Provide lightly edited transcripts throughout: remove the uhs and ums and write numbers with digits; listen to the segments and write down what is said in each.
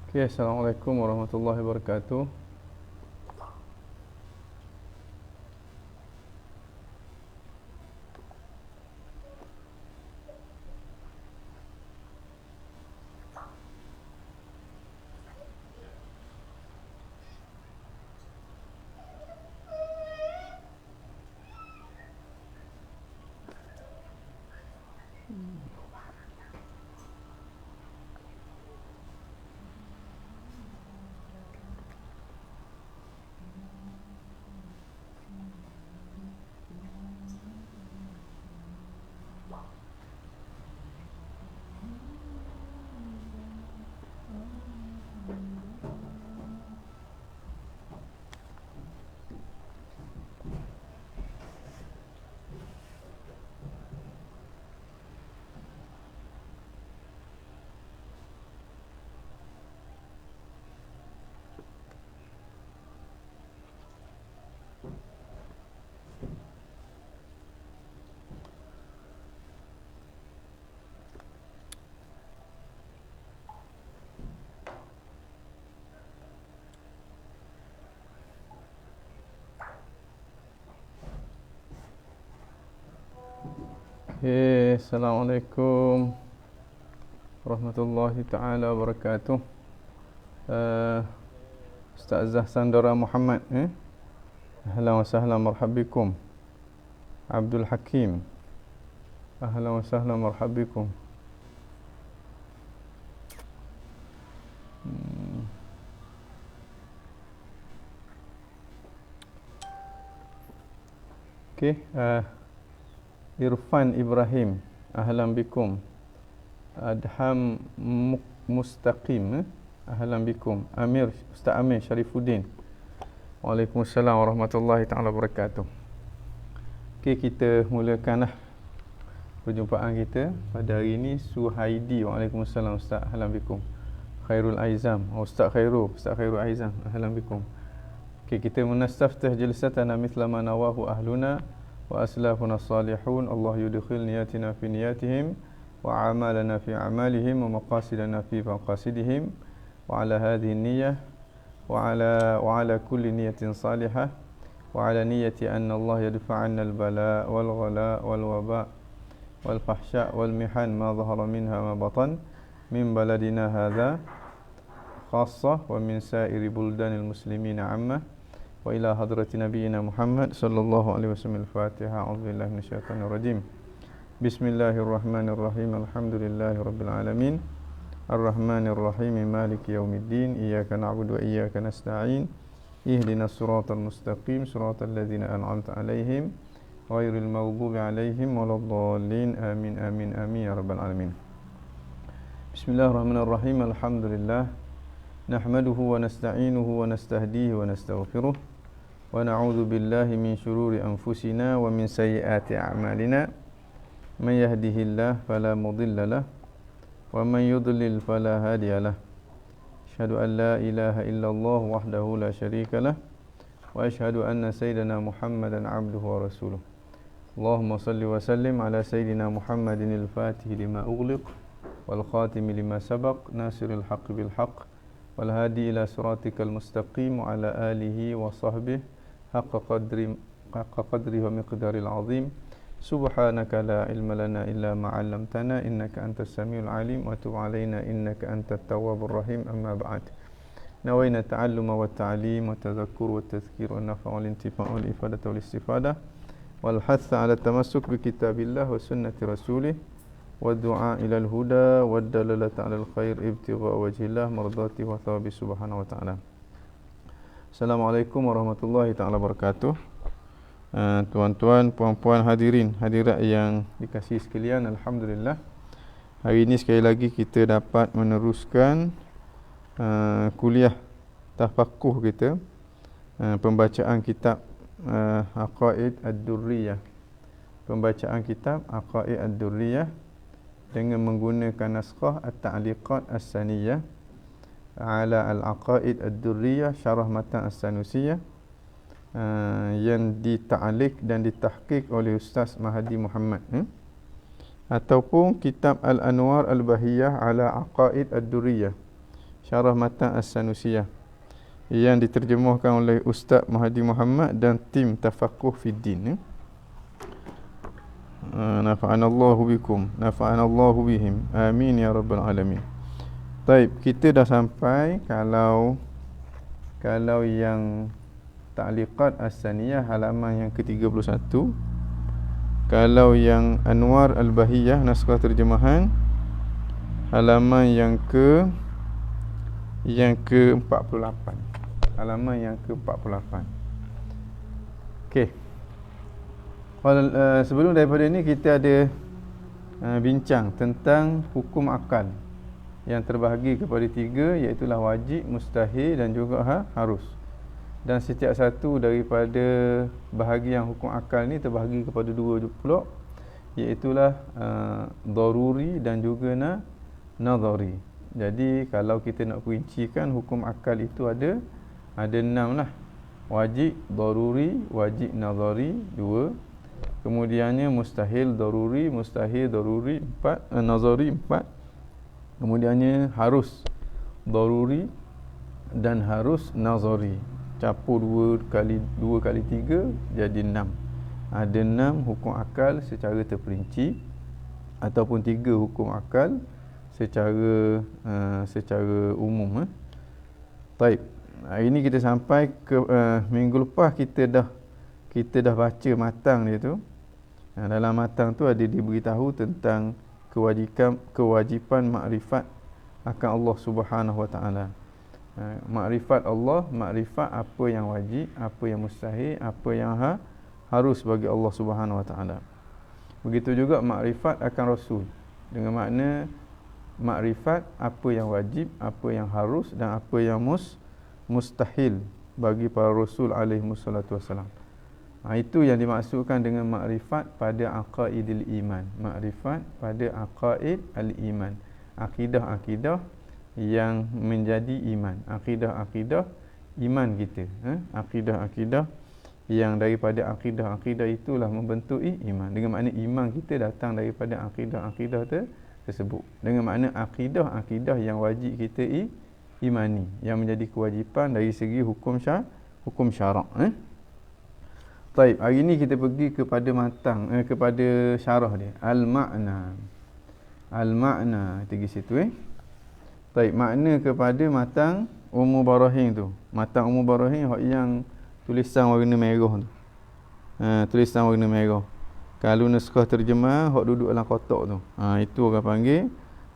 Okay, Assalamualaikum warahmatullahi wabarakatuh. Okay, Assalamualaikum warahmatullahi taala wabarakatuh. Ustazah Sandara Muhammad, ahlan wa sahlan marhabikum. Abdul Hakim, ahlan wa sahlan marhabikum. Okay, Irfan Ibrahim, ahlan bikum. Adham Mustaqim, ahlan bikum. Ustaz Amir Sharifuddin, Waalaikumsalam warahmatullahi taala wabarakatuh. Okay, kita mulakanlah perjumpaan kita pada hari ini. Suhaidi, Waalaikumsalam Ustaz, ahlan bikum. Khairul Aizam, Ustaz Khairul Aizam, ahlan bikum. Okay, kita munastaftah jalsatana mithla ma nawahu ahluna wa aslafuna salihun. Allah yudkhil niyatina fi niyatihim wa amalana fi amalihim wa maqasidana fi maqasidihim wa ala hadhihi niyyah wa ala kulli niyatin salihah wa ala niyyati anna Allah yadfa'anna al-bala wal ghala wal waba wal fahsya wal mihan ma dhahara minha ma batan min baladina hadha khassah wa min sa'iri buldanil muslimina 'ammah wa ila hadrati nabiyyina Muhammad sallallahu alaihi wasallam. Al-Fatihah. A'udzubillahi minasyaitonir rajim. Bismillahirrahmanirrahim. Alhamdulillahirabbil alamin. Arrahmanir rahim. Maliki yaumiddin. Iyyaka na'budu wa iyyaka nasta'in. Ihdinas siratal mustaqim. Siratal ladzina an'amta 'alaihim ghairil maghdubi 'alaihim waladdallin. Amin amin amin ya rabbal alamin. Bismillahirrahmanirrahim. Alhamdulillah. Nahmaduhu wa nasta'inuhu wa nastahdihi wa nastaghfiruh wa na'udzu billahi min shururi anfusina wa min sayyiati a'malina. Man yahdihillahu fala mudilla lahu wa man yudlil fala hadiya lahu. Asyhadu an la ilaha illallah wahdahu la syarika lahu wa asyhadu anna sayyidana Muhammadan 'abduhu wa rasuluh. Allahumma salli wa sallim ala sayyidina Muhammadin al-Fatih lima ughliq wal khatim lima sabaq nasiril haqqi bil haqq wal hadi ila siratikal mustaqim wa ala alihi wa sahbihi haqqa qadri wa miqdaril azim. Subhanaka la ilma lana illa ma 'allamtana innaka antas samiul alim wa tub 'alaina innaka antat tawwabur rahim. Amma ba'd. Nawaina ta'alluma wa ta'lim wa tadhakkur wa tadhkir wa nafa' wal intifa' wal ifadah wal istifadah wal hatha 'ala tamassuk bi kitabillah wa sunnati rasulih wa du'a ila al-huda wa dalalata 'ala al-khair ibtigha wajhillah mardati wa thawabi subhanahu wa ta'ala. Assalamualaikum warahmatullahi taala wabarakatuh. Tuan-tuan, puan-puan, hadirin, hadirat yang dikasihi sekalian, alhamdulillah. Hari ini sekali lagi kita dapat meneruskan kuliah tafaqquh kita, pembacaan kitab Aqaid Ad-Durriyah. Pembacaan kitab Aqaid Ad-Durriyah dengan menggunakan naskah At-Ta'liqat As-Saniyah ala Al-Aqaid Ad-Durriyah syarah matan As-Sanusiyah, yang dita'liq dan ditahqiq oleh Ustaz Mahdi Muhammad, ataupun kitab Al-Anwar Al-Bahiyah ala Aqaid Ad-Durriyah Syarah Matan As-Sanusiyah yang diterjemahkan oleh Ustaz Mahdi Muhammad dan tim Tafaqquh Fiddin. Nafa'anallahu bikum, nafa'anallahu bihim. Amin ya rabbal alamin. Baik, kita dah sampai kalau yang Ta'liqat As-Saniyah halaman yang ke-31. Kalau yang Anwar Al-Bahiyah naskah terjemahan halaman yang ke-48. Halaman yang ke-48. Okey. Sebelum daripada ini kita ada bincang tentang hukum akal yang terbahagi kepada 3, iaitu wajib, mustahil dan juga harus. Dan setiap satu daripada bahagian hukum akal ni terbahagi kepada 2 pula, iaitu daruri dan juga nadhari. Jadi kalau kita nak perincikan hukum akal itu ada 6 lah. Wajib, daruri, wajib, nadhari 2. Kemudiannya mustahil, daruri, mustahil, daruri 4, nadhari 4. Kemudiannya harus, daruri dan harus, nadhari. Capur 2 kali 3 jadi 6. Ada 6 hukum akal secara terperinci ataupun 3 hukum akal secara umum. Baik. Hari ini kita sampai ke minggu lepas kita dah baca matang dia tu. Dalam matang tu ada diberitahu tentang kewajipan makrifat akan Allah Subhanahu Wa Taala. Makrifat Allah, makrifat apa yang wajib, apa yang mustahil, apa yang harus bagi Allah Subhanahu Wa Taala. Begitu juga makrifat akan Rasul, dengan makna makrifat apa yang wajib, apa yang harus dan apa yang mustahil bagi para Rasul alaihi wassalatu wassalam. Itu yang dimaksudkan dengan makrifat pada aqaidil iman. Makrifat pada aqaid al-iman, akidah-akidah yang menjadi iman, akidah-akidah iman kita, akidah-akidah yang daripada akidah-akidah itulah membentuk iman. Dengan makna iman kita datang daripada akidah-akidah tersebut. Dengan makna akidah-akidah yang wajib kita imani, yang menjadi kewajipan dari segi hukum syarak. Baik, hari ini kita pergi kepada kepada syarah dia. Al-makna pergi situ. Baik, makna kepada matang Ummul Barahin tu. Matang Ummul Barahin yang tulisan warna merah tu. Tulisan warna merah. Kalau naskah terjemah hak duduk dalam kotak tu. Itu orang panggil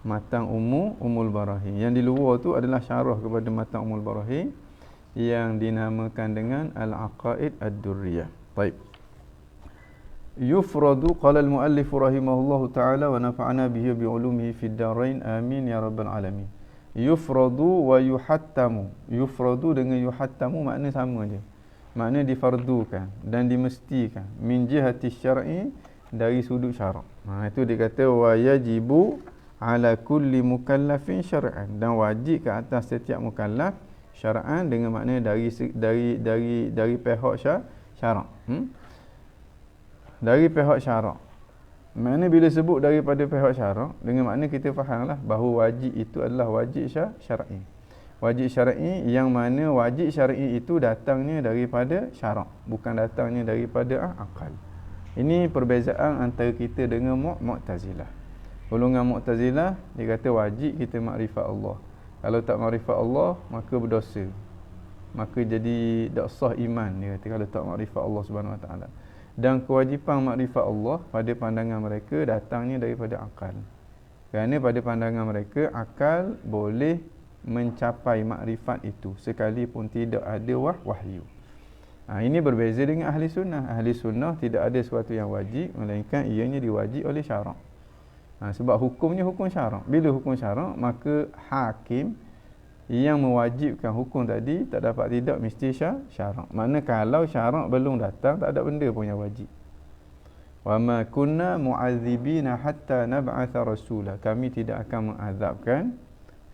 matang Ummul Barahin. Yang di luar tu adalah syarah kepada matang Ummul Barahin yang dinamakan dengan Al-Aqaid Ad-Durriyah. Baik. Yufradu qala al-muallif rahimahullahu ta'ala wa nafa'ana bihi bi ulumihi fid darain amin ya rabbal alamin. Yufradu wa yuhattamu. Yufradu dengan yuhattamu makna sama je. Makna difardukan dan dimestikan min jihati syar'i, dari sudut syarak. Itu dia kata wa yajibu ala kulli mukallafin syar'an, dan wajib ke atas setiap mukallaf syar'an, dengan makna dari pihak syarak. Dari pihak syarak. Makna bila sebut daripada pihak syarak, dengan makna kita fahamlah bahawa wajib itu adalah wajib syar'i. Wajib syar'i yang mana wajib syar'i itu datangnya daripada syarak, bukan datangnya daripada akal. Ini perbezaan antara kita dengan Mu'tazilah. Golongan Mu'tazilah dia kata wajib kita makrifat Allah. Kalau tak makrifat Allah maka berdosa. Maka jadi tak sah iman, dia kata kalau tak makrifat Allah Subhanahu Wa Taala. Dan kewajipan makrifat Allah pada pandangan mereka datangnya daripada akal. Kerana pada pandangan mereka akal boleh mencapai makrifat itu sekalipun tidak ada wahyu. Ini berbeza dengan ahli sunnah. Ahli sunnah tidak ada sesuatu yang wajib, melainkan ianya diwajib oleh syarak. Sebab hukumnya hukum syarak. Bila hukum syarak, maka hakim yang mewajibkan hukum tadi tak dapat tidak mesti syarak. Makna kalau syarak belum datang, tak ada benda pun yang wajib. Wa ma kunna mu'adzibina hatta nab'atha rasula. Kami tidak akan mengazabkan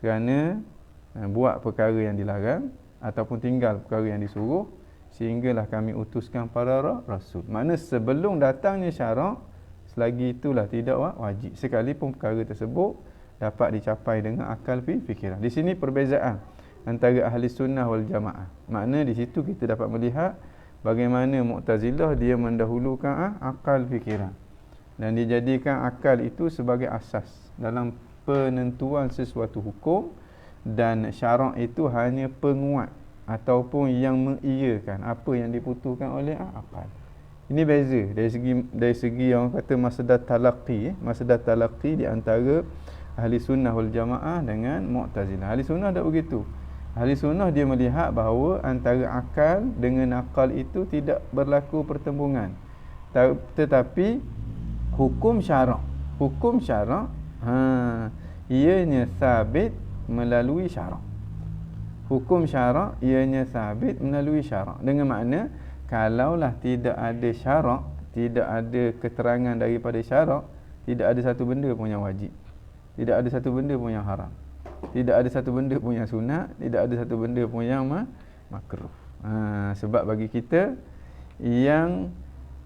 kerana buat perkara yang dilarang ataupun tinggal perkara yang disuruh, sehinggalah kami utuskan para rasul. Makna sebelum datangnya syarak, selagi itulah tidak wajib, sekalipun perkara tersebut dapat dicapai dengan akal fikiran. Di sini perbezaan antara ahli sunnah wal jamaah. Makna di situ kita dapat melihat bagaimana Mu'tazilah dia mendahulukan akal fikiran dan dijadikan akal itu sebagai asas dalam penentuan sesuatu hukum, dan syarak itu hanya penguat ataupun yang mengiyakan apa yang diputuskan oleh akal. Ini beza dari segi orang kata masdar talaqi di antara ahli sunnah wal jamaah dengan Mu'tazilah. Ahli sunnah tak begitu. Ahli sunnah dia melihat bahawa antara akal dengan akal itu tidak berlaku pertembungan. Tetapi hukum syarak ianya sabit melalui syarak. Hukum syarak ianya sabit melalui syarak. Dengan makna kalaulah tidak ada syarak, tidak ada keterangan daripada syarak, tidak ada satu benda pun yang wajib, tidak ada satu benda pun yang haram, tidak ada satu benda pun yang sunat, tidak ada satu benda pun yang makruh. Sebab bagi kita yang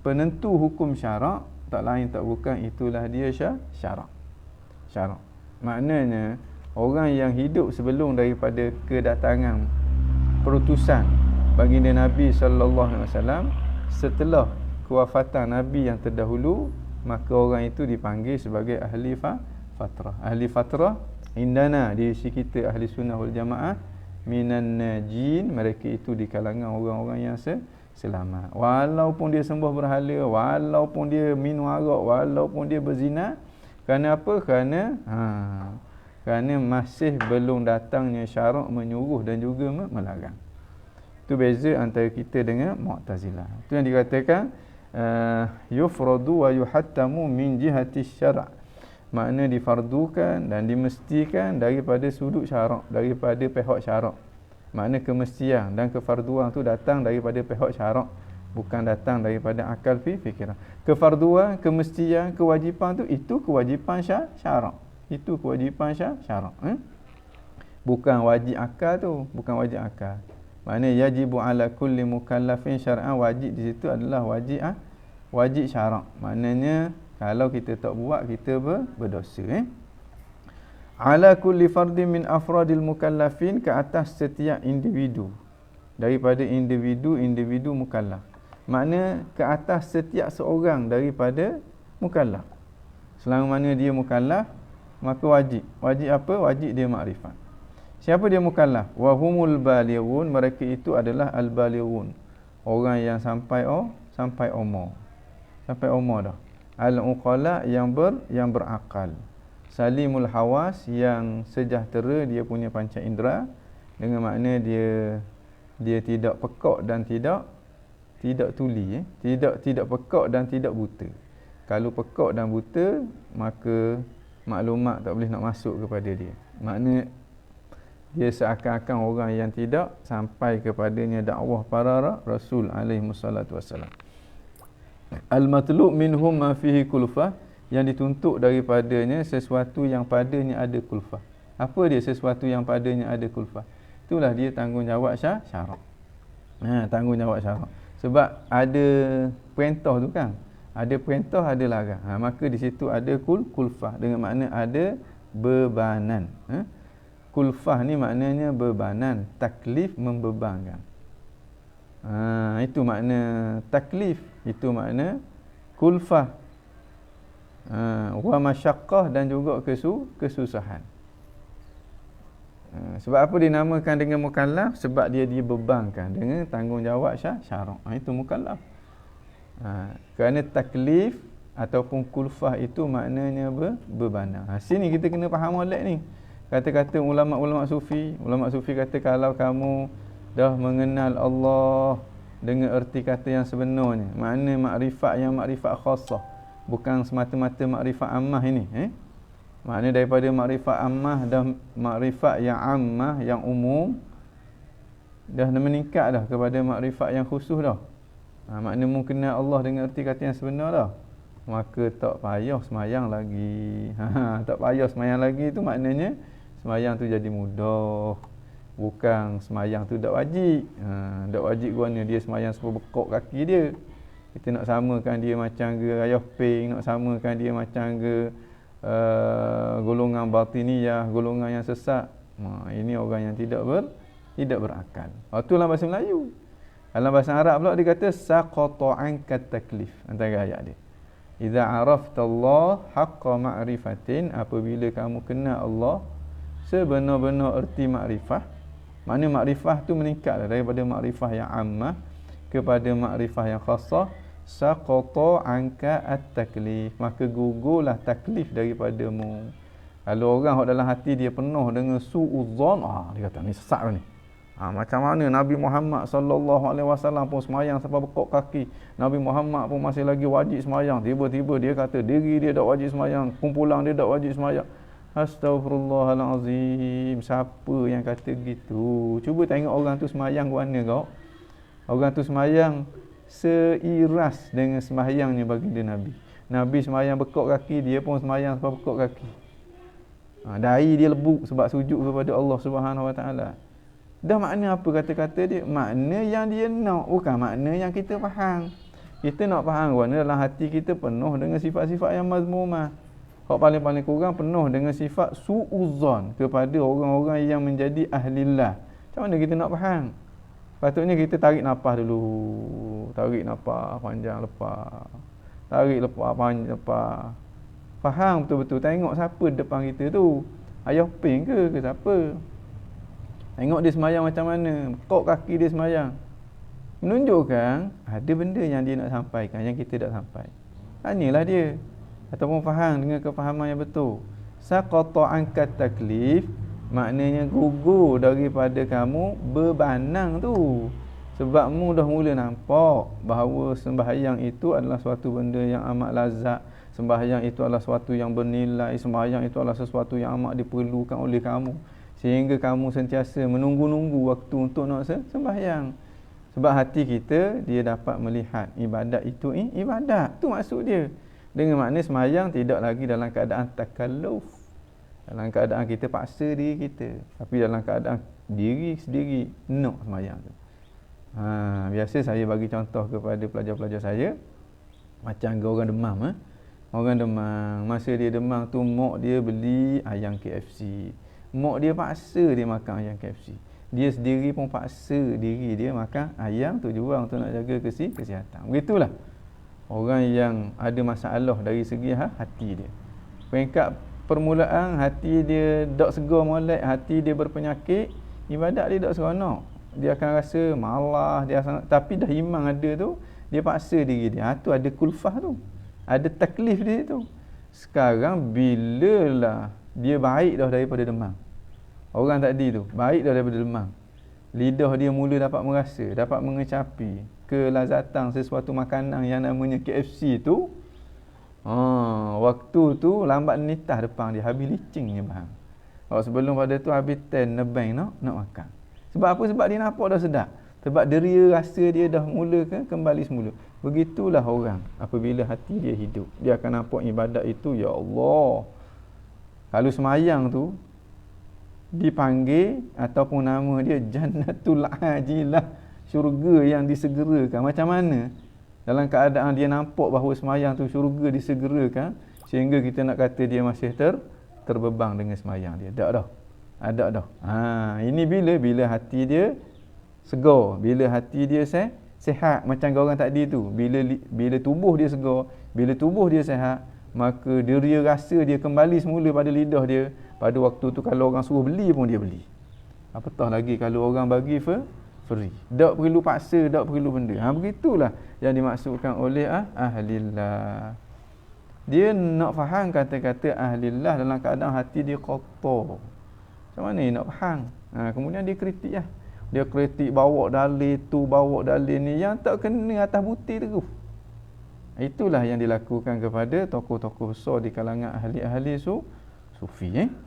penentu hukum syarak tak lain tak bukan itulah dia syarak. Maknanya orang yang hidup sebelum daripada kedatangan perutusan baginda Nabi sallallahu alaihi wasallam, setelah kewafatan Nabi yang terdahulu, maka orang itu dipanggil sebagai ahli fatrah. Ahli fatrah indana di sisi kita ahli sunnah wal jamaah minan najin, mereka itu di kalangan orang-orang yang selamat. Walaupun dia sembah berhala, walaupun dia minum arak, walaupun dia berzina, kerana apa? Kerana masih belum datangnya syarak menyuruh dan juga melarang. Itu beza antara kita dengan Mu'tazilah. Itu yang dikatakan yufradu wa yuhattamu min jihati syara'. Makna difardukan dan dimestikan daripada sudut syarak, daripada pihak syarak. Makna kemestian dan kefarduan tu datang daripada pihak syarak, bukan datang daripada akal fikiran. Kefarduan, kemestian, kewajipan tu itu kewajipan syarak. Itu kewajipan syarak. Bukan wajib akal tu, bukan wajib akal. Makna yajibu ala kulli mukallafin syar'an, wajib di situ adalah wajib syarak. Maknanya kalau kita tak buat kita berdosa. Ala kulli fardin min afradil mukallafin, ke atas setiap individu daripada individu mukallaf. Makna ke atas setiap seorang daripada mukallaf. Selama mana dia mukallaf, maka wajib. Wajib apa? Wajib dia makrifat. Siapa dia mukallaf? Wa humul balighun, mereka itu adalah al-balighun, orang yang sampai umur. Sampai umur dah. Al-uqala, yang berakal. Salimul hawas, yang sejahtera dia punya panca indera, dengan makna dia tidak pekak dan tidak tuli, tidak pekak dan tidak buta. Kalau pekak dan buta, maka maklumat tak boleh nak masuk kepada dia. Makna dia seakan-akan orang yang tidak sampai kepadanya dakwah para rasul alaihi wassalatu wassalam. Al-matlub minhum ma fihi kulfah, yang dituntut daripadanya sesuatu yang padanya ada kulfah. Apa dia sesuatu yang padanya ada kulfah? Itulah dia tanggungjawab syarak. Tanggungjawab syarak. Sebab ada perintah tu kan. Ada perintah, ada larang. Maka di situ ada kulfah, dengan makna ada bebanan. Kulfah ni maknanya bebanan, taklif membebankan. Itu makna taklif, itu makna kulfah. Wa masyaqqah, dan juga kesusahan. Sebab apa dinamakan dengan mukallaf? Sebab dia dibebankan dengan tanggungjawab syarak. Itu mukallaf. Kerana taklif ataupun kulfah itu maknanya bebanan. Sini kita kena faham molek ni. Kata-kata ulama-ulama sufi kata kalau kamu dah mengenal Allah dengan erti kata yang sebenarnya, makna makrifat yang makrifat khassah, bukan semata-mata makrifat ammah ini. Makna daripada makrifat ammah dan makrifat yang ammah, yang umum, dah meningkat dah kepada makrifat yang khusus dah. Makna mengenal Allah dengan erti kata yang sebenar dah. Maka tak payah semayang lagi. Tak payah semayang lagi tu maknanya semayang tu jadi mudah. Bukan semayang tu tak wajib. Tak wajib kerana dia semayang sebab bekok kaki dia. Kita nak samakan dia macam ke rayah ping, nak samakan dia macam ke golongan batiniyah, golongan yang sesat. Ini orang yang tidak berakal. Itu dalam bahasa Melayu. Dalam bahasa Arab pula dia kata saqata anka taklif. Antara ayat dia. Idza arafta Allah haqqa ma'rifatin, apabila kamu kenal Allah sebenar-benar erti makrifah. Makna makrifah tu meningkat daripada makrifah yang ammah kepada makrifah yang khassah. Saqata anka at-taklif, maka gugurlah taklif daripadamu. Kalau orang hok dalam hati dia penuh dengan suudzon, dia kata ni sesat ni. Macam mana Nabi Muhammad sallallahu alaihi wasallam pun semayang sampai bekok kaki. Nabi Muhammad pun masih lagi wajib semayang. Tiba-tiba dia kata diri dia tak wajib semayang, kumpulan dia tak wajib semayang. Astaghfirullahalazim. Siapa yang kata gitu? Cuba tengok orang tu semayang ke mana kau? Orang tu semayang seiras dengan semayangnya baginda Nabi. Nabi semayang bekok kaki, dia pun semayang sampai bekok kaki. Dahi dia lebuk sebab sujud kepada Allah Subhanahu Wa Taala. Dah makna apa kata-kata dia? Makna yang dia nak, bukan makna yang kita faham. Kita nak faham kerana dalam hati kita penuh dengan sifat-sifat yang mazmumah. Hak paling-paling kurang penuh dengan sifat su'uzzon kepada orang-orang yang menjadi ahlillah. Macam mana kita nak faham? Patutnya kita tarik nafas dulu. Tarik nafas panjang lepas. Tarik lepas panjang lepas. Faham betul-betul. Tengok siapa depan kita tu. Ayah ping ke siapa? Tengok dia semayang macam mana. Kok kaki dia semayang. Menunjukkan ada benda yang dia nak sampaikan yang kita tak sampai. Tanyalah dia. Ataupun faham dengan kefahaman yang betul. Saqata anka taklif, maknanya gugur daripada kamu bebanang tu. Sebab mu dah mula nampak bahawa sembahyang itu adalah suatu benda yang amat lazat. Sembahyang itu adalah sesuatu yang bernilai. Sembahyang itu adalah sesuatu yang amat diperlukan oleh kamu. Sehingga kamu sentiasa menunggu-nunggu waktu untuk nak sembahyang. Sebab hati kita, dia dapat melihat ibadat itu ibadat. Tu maksud dia. Dengan makna sembahyang tidak lagi dalam keadaan takalluf. Dalam keadaan kita paksa diri kita. Tapi dalam keadaan diri sendiri nak sembahyang tu. Biasa saya bagi contoh kepada pelajar-pelajar saya. Macam orang demam. Orang demam. Masa dia demam tu, mak dia beli ayam KFC. Mak dia paksa dia makan ayam KFC. Dia sendiri pun paksa diri dia makan ayam tu juga untuk nak jaga kesihatan. Begitulah orang yang ada masalah dari segi hati dia. Peringkat permulaan hati dia tak segar molek, hati dia berpenyakit, ibadat dia tak seronok. Dia akan rasa malas, tapi dah iman ada tu, dia paksa diri dia. Tu ada kulfah tu. Ada taklif dia tu. Sekarang bilalah dia baik dah daripada demam. Orang tadi tu baik dah daripada demam. Lidah dia mula dapat merasa, dapat mengecapi kelazatan sesuatu makanan yang namanya KFC tu. Waktu tu lambat nitah depan dia, habis licingnya bang. Sebelum pada tu habis nebeng nak makan. Sebab apa? Sebab dia nampak dah sedap. Sebab deria rasa dia dah mula kembali semula. Begitulah orang apabila hati dia hidup. Dia akan nampak ibadat itu, ya Allah. Kalau semayang tu dipanggil ataupun nama dia Jannatul Ajilah, syurga yang disegerakan. Macam mana dalam keadaan dia nampak bahawa semayang tu syurga disegerakan, sehingga kita nak kata dia masih terbebang dengan semayang dia? Tak dah. Ada dah. Ini bila hati dia segar, bila hati dia sihat macam orang tadi tu. Bila tubuh dia segar, bila tubuh dia sihat, maka deria rasa dia kembali semula pada lidah dia. Pada waktu tu kalau orang suruh beli pun dia beli. Apatah lagi kalau orang bagi free. Tak perlu paksa, tak perlu benda. Begitulah yang dimaksudkan oleh ahlillah. Dia nak faham kata-kata ahlillah dalam keadaan hati dia kotor. Macam mana dia nak faham? Kemudian dia kritik lah. Dia kritik bawa dalil tu, bawa dalil ni yang tak kena atas butir terus. Itulah yang dilakukan kepada tokoh-tokoh besar di kalangan ahli-ahli sufi.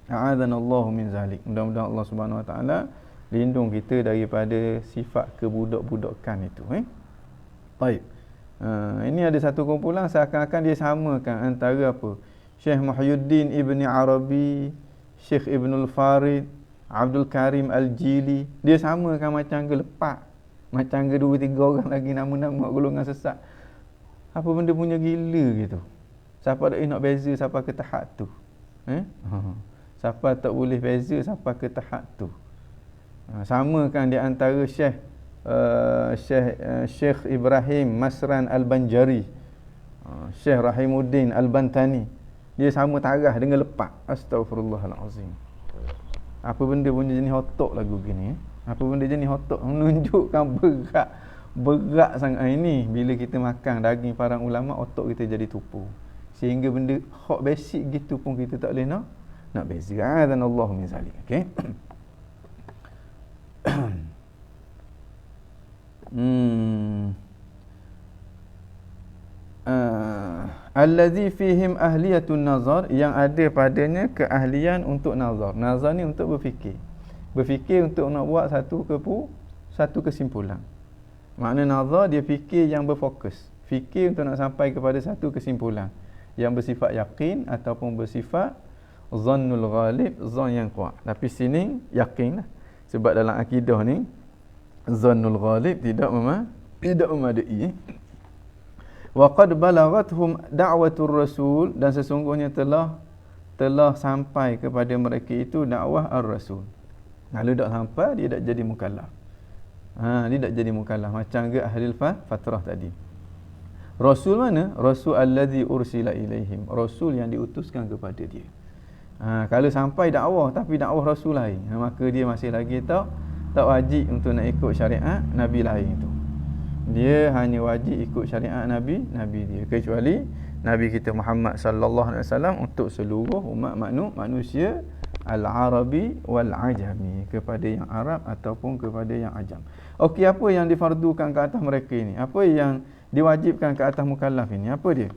A'adzanallahu min zalik. Mudah-mudahan Allah Subhanahu Wa Taala lindung kita daripada sifat kebudak-budakan itu. Baik. Ini ada satu kumpulan seakan-akan dia samakan antara apa? Syekh Muhyiddin Ibni Arabi, Syekh Ibnul Farid, Abdul Karim Al-Jili. Dia samakan macam gelepak. Macam ke 2-3 orang lagi nama-nama golongan sesat. Apa benda punya gila gitu. Siapa dak nak beza siapa ke tahap tu? Siapa tak boleh beza siapa ke tahap tu? Sama kan di antara Syekh Ibrahim Masran Al-Banjari, Syekh Rahimuddin Al-Bantani. Dia sama tarah dengan lepak. Astaghfirullahalazim. Apa benda punya jenis otak lagu gini? Apa benda jenis otak menunjukkan berat sangat ini. Bila kita makan daging para ulama, otak kita jadi tupu. Sehingga benda hak basic gitu pun kita tak boleh nak beza. Dan Allah min zalik. Okey. Allazi fihim ahliyatun nazar, yang ada padanya keahlian untuk nazar. Nazar ni untuk berfikir. Berfikir untuk nak buat satu kesimpulan. Makna nazar dia fikir yang berfokus. Fikir untuk nak sampai kepada satu kesimpulan yang bersifat yakin ataupun bersifat zannul ghalib, zon yang kuat. Tapi sini yakinlah. Sebab dalam akidah ni zannul ghalib tidak memadai. Wa qad balagathum da'watur rasul, dan sesungguhnya telah sampai kepada mereka itu dakwah ar-rasul. Kalau tak sampai dia tak jadi mukallaf. Dia tak jadi mukallaf macam ke ahli fatrah tadi. Rasul mana? Rasul allazi ursila ilaihim, rasul yang diutuskan kepada dia. Kalau sampai dakwah tapi dakwah rasul lain, maka dia masih lagi tak wajib untuk nak ikut syariat nabi lain itu. Dia hanya wajib ikut syariat nabi dia, kecuali nabi kita Muhammad sallallahu alaihi wasallam untuk seluruh umat manusia al-arabi wal ajami, kepada yang Arab ataupun kepada yang ajam. Okey, apa yang difardukan ke atas mereka ini? Apa yang diwajibkan ke atas mukallaf ini? Apa dia?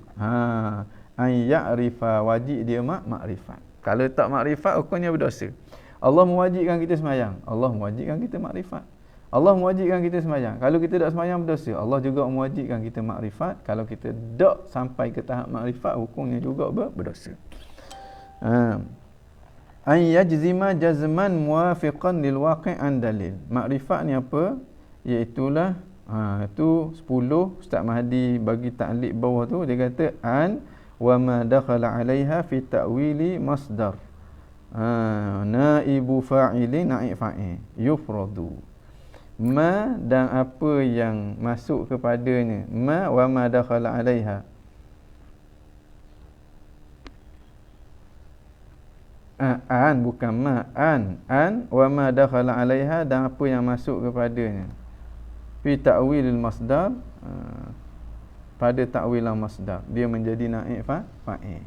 An ya'rifa, wajib dia makrifat. Kalau tak makrifat, hukumnya berdosa. Allah mewajibkan kita sembahyang, Allah mewajibkan kita makrifat. Allah mewajibkan kita sembahyang. Kalau kita tak sembahyang, berdosa. Allah juga mewajibkan kita makrifat. Kalau kita tak sampai ke tahap makrifat, hukumnya juga berdosa. An yajzima jazman muwafiqan lil waqi' an dalil. Makrifat ni apa? Iaitulah itu 10 Ustaz Mahdi bagi ta'liq bawah tu, dia kata an wa ma dakhala 'alaiha fi ta'wili masdar. Naibu fa'ili naib fa'il yufradu. Ma, dan apa yang masuk kepadanya. Ma wa ma dakhala 'alaiha. An bukan ma, an wa ma dakhala 'alaiha, dan apa yang masuk kepadanya. Fi ta'wilil masdar, pada ta'wilan masdar dia menjadi naib fa'il.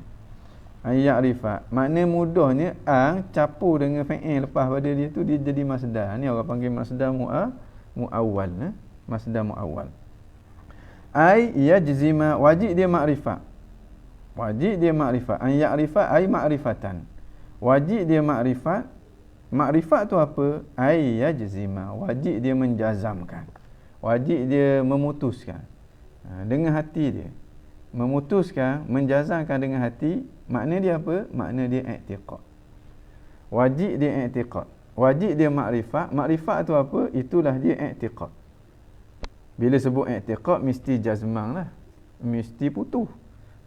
Ya'rifa, makna mudahnya ang campur dengan fa'il lepas pada dia tu dia jadi masdar. Ni orang panggil masdar muawwal, masdar muawwal. Ai yajzima, wajib dia makrifat. Wajib dia makrifat. An ya'rifa ai ma'rifatan. Wajib dia makrifat. Makrifat tu apa? Ai yajzima, wajib dia menjazamkan. Wajib dia memutuskan dengan hati dia. Memutuskan, menjazamkan dengan hati. Makna dia apa? Makna dia i'tiqad. Wajib dia i'tiqad. Wajib dia makrifat. Makrifat tu apa? Itulah dia i'tiqad. Bila sebut i'tiqad, mesti jazmang lah. Mesti putus.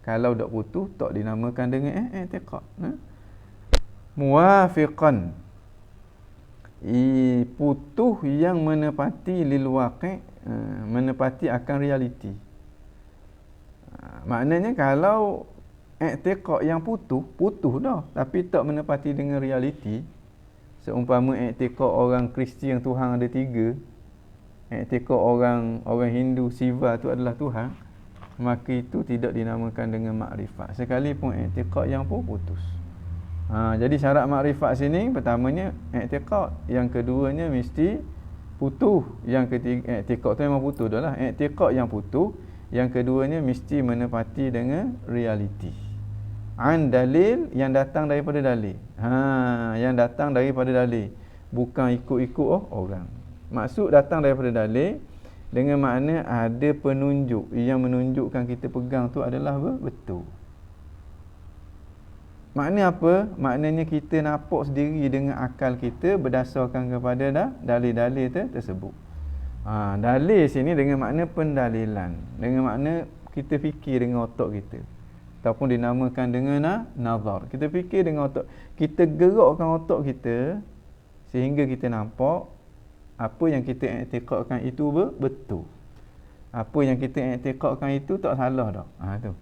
Kalau tak putus, tak dinamakan dengan i'tiqad. Muwafiqan, putus yang menepati lil waqi', menepati akan realiti. Maknanya kalau i'tiqad yang putus dah, tapi tak menepati dengan realiti. Seumpama i'tiqad orang Kristian Tuhan ada 3, i'tiqad orang Hindu Siva tu adalah Tuhan, maka itu tidak dinamakan dengan makrifat sekalipun i'tiqad yang pun putus. Jadi syarat makrifat sini pertamanya i'tiqad, yang keduanya mesti putus, yang ketiga i'tiqad tu memang putus dah lah. I'tiqad yang putus, yang keduanya mesti menepati dengan realiti. An dalil, yang datang daripada dalil. Yang datang daripada dalil, bukan ikut-ikut orang. Maksud datang daripada dalil dengan makna ada penunjuk yang menunjukkan kita pegang tu adalah betul. Makna apa? Maknanya kita nampak sendiri dengan akal kita berdasarkan kepada dalil-dalil tersebut. Dalil sini dengan makna pendalilan, dengan makna kita fikir dengan otak kita. ataupun dinamakan dengan nazar. Kita fikir dengan otak, kita gerakkan otak kita sehingga kita nampak apa yang kita i'tiqadkan itu betul. Apa yang kita i'tiqadkan itu tak salah dah. Tu.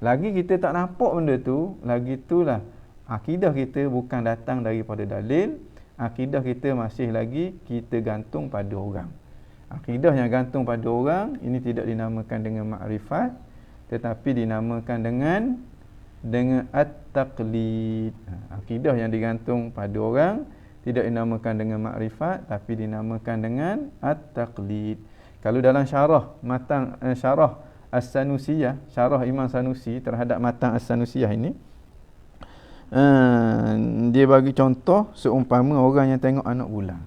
Lagi kita tak nampak benda tu, lagi itulah akidah kita bukan datang daripada dalil, akidah kita masih lagi kita gantung pada orang. Akidah yang gantung pada orang ini tidak dinamakan dengan makrifat, tetapi dinamakan dengan at-taqlid. Akidah yang digantung pada orang tidak dinamakan dengan makrifat, tapi dinamakan dengan at-taqlid. Kalau dalam syarah matan syarah As-Sanusiyah, syarah Imam Sanusi terhadap matan As-Sanusiyah ini, dia bagi contoh seumpama orang yang tengok anak bulan.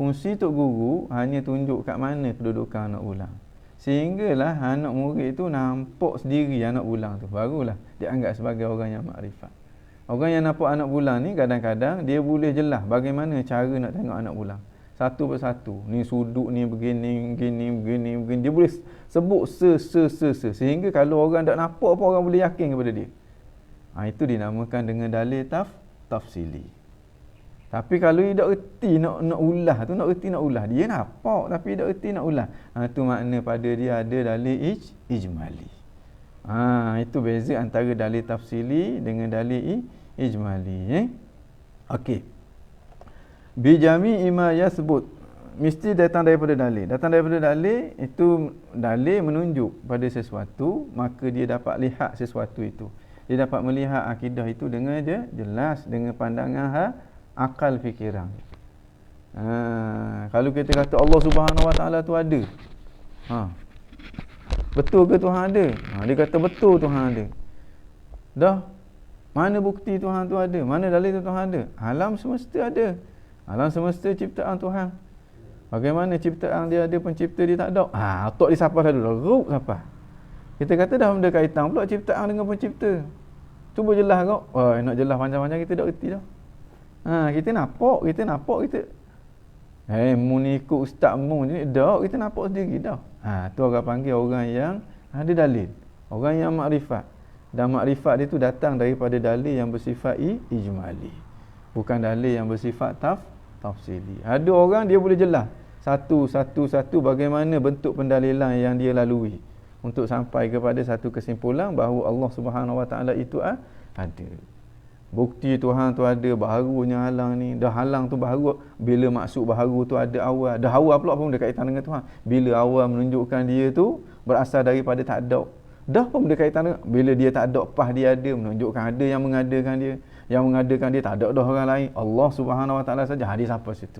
Fungsi tok guru hanya tunjuk kat mana kedudukan anak bulan. Sehinggalah anak murid itu nampak sendiri anak bulan tu. Barulah dia anggap sebagai orang yang makrifat. Orang yang nampak anak bulan ni kadang-kadang dia boleh jelas bagaimana cara nak tengok anak bulan. Satu persatu. Ni sudut ni begini. Dia boleh sebut sehingga kalau orang tak nampak pun orang boleh yakin kepada dia. Itu dinamakan dengan dalil tafsili. Tapi kalau dia tak erti nak ulah tu, nak ulah. Dia nampak tapi tak erti nak ulah. Tu makna pada dia ada dalil ijmali. Itu beza antara dalil tafsili dengan dalil ijmali. Okey. Bijami ima yasbut, mesti datang daripada dalil. Datang daripada dalil, itu dalil menunjuk pada sesuatu, maka dia dapat lihat sesuatu itu. Dia dapat melihat akidah itu dengan jelas, dengan pandangan akal fikiran. Kalau kita kata Allah Subhanahu Wa Taala tu ada, betul ke Tuhan ada? Dia kata betul Tuhan ada. Dah, mana bukti Tuhan tu ada? Mana dalil tu Tuhan ada? Alam semesta ada. Alam semesta ciptaan Tuhan. Bagaimana ciptaan dia ada, pencipta dia tak ada? Otak dia sapah dulu. Ruk sapah. Kita kata dah benda kaitan pula ciptaan dengan pencipta. Cuba jelas kau. Nak jelas panjang-panjang kita tak erti dah. Kita nampak. Mu ni ikut ustaz mu ni dah, kita nampak sendiri dah. Tu orang panggil orang yang ada dalil. Orang yang makrifat. Dan makrifat dia tu datang daripada dalil yang bersifat ijmali. Bukan dalil yang bersifat tafsili. Ada orang dia boleh jelas satu bagaimana bentuk pendalilan yang dia lalui untuk sampai kepada satu kesimpulan bahawa Allah Subhanahu Wa Taala itu ada. Bukti Tuhan tu ada, baharunya halang ni. Dah halang tu baharu, bila maksud baharu tu ada awal. Dah awal pula pun berkaitan dengan Tuhan. Bila awal menunjukkan dia tu berasal daripada tak ada. Dah pun berkaitan dengan bila dia tak ada, pas dia ada, menunjukkan ada yang mengadakan dia. Yang mengadakan dia tak ada dah orang lain. Allah Subhanahu Wa Taala saja hadis apa situ.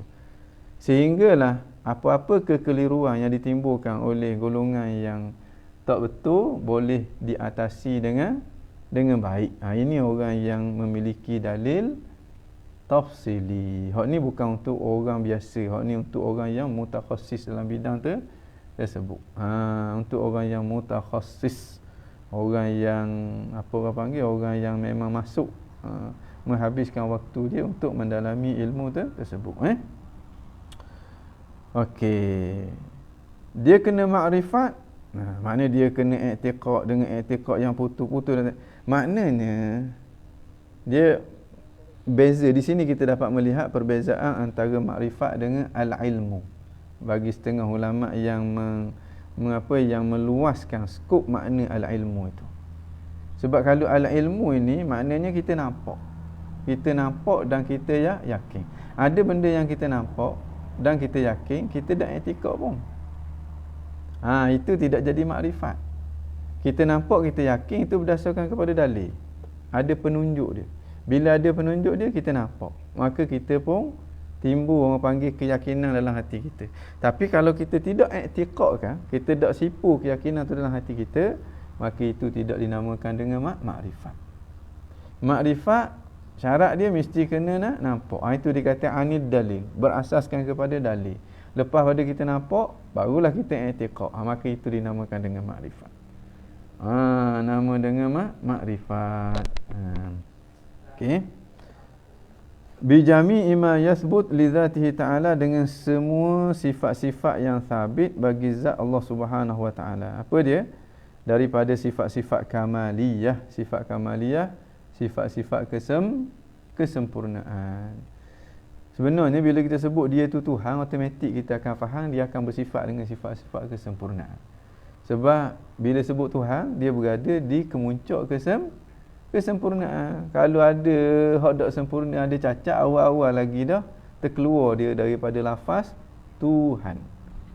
Sehinggalah apa-apa kekeliruan yang ditimbulkan oleh golongan yang tak betul boleh diatasi dengan baik. Ini orang yang memiliki dalil tafsili. Hak ni bukan untuk orang biasa. Hak ni untuk orang yang mutakhassis dalam bidang tersebut. Untuk orang yang mutakhassis, orang yang apa orang panggil, orang yang memang masuk menghabiskan waktu dia untuk mendalami ilmu tersebut. Okey. Dia kena makrifat. Maknanya dia kena i'tiqad dengan i'tiqad yang putus-putus. Maknanya dia beza. Di sini kita dapat melihat perbezaan antara makrifat dengan al-ilmu. Bagi setengah ulama yang yang meluaskan skop makna al-ilmu itu. Sebab kalau al-ilmu ini maknanya kita nampak. Kita nampak dan kita yakin. Ada benda yang kita nampak dan kita yakin, kita tak i'tiqad pun. Itu tidak jadi makrifat. Kita nampak, kita yakin, itu berdasarkan kepada dalil. Ada penunjuk dia. Bila ada penunjuk dia, kita nampak. Maka kita pun timbul orang panggil keyakinan dalam hati kita. Tapi kalau kita tidak i'tiqadkan, kita tak sipu keyakinan itu dalam hati kita, maka itu tidak dinamakan dengan makrifat. Makrifat, syarat dia mesti kena nampak. Itu dikata anid dalil, berasaskan kepada dalil. Lepas pada kita nampak, barulah kita i'tiqad. Maka itu dinamakan dengan makrifat. Nama dengan makrifat. Okey. Bijami ima yasbut li dzatihi ta'ala, dengan semua sifat-sifat yang sabit bagi zat Allah Subhanahu Wa Ta'ala. Apa dia? daripada sifat-sifat kamaliyah, sifat-sifat kesempurnaan. Sebenarnya bila kita sebut dia tu Tuhan, automatik kita akan faham dia akan bersifat dengan sifat-sifat kesempurnaan. Sebab bila sebut Tuhan, dia berada di kemuncak kesempurnaan. Kalau ada hak tak sempurna, ada cacat, awal-awal lagi dah terkeluar dia daripada lafaz Tuhan.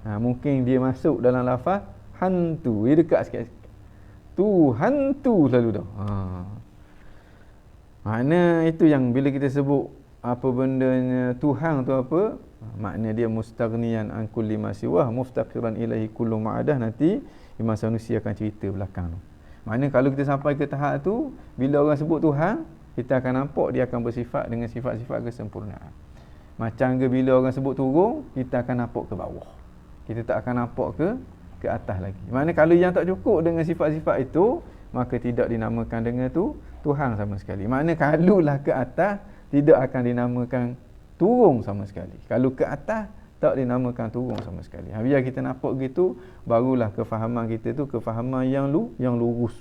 Mungkin dia masuk dalam lafaz hantu. Dia dekat sikit. Tuhan tu selalu dah. Makna itu yang bila kita sebut apa bendanya Tuhan tu apa? Makna dia mustaghniyan an kulli ma siwah muftaqiran ilaihi kullu ma'adah. Nanti Imam Sanusi akan cerita belakang tu. Makna kalau kita sampai ke tahap tu, bila orang sebut Tuhan, kita akan nampak dia akan bersifat dengan sifat-sifat kesempurnaan. Macam ke bila orang sebut turun, kita akan nampak ke bawah. Kita tak akan nampak ke atas lagi. Makna kalau yang tak cukup dengan sifat-sifat itu, maka tidak dinamakan dengan tu Tuhan sama sekali. Makna kalaulah ke atas, tidak akan dinamakan turun sama sekali. Kalau ke atas, tak dinamakan turun sama sekali. Biar kita nampak gitu, barulah kefahaman kita tu kefahaman yang lurus.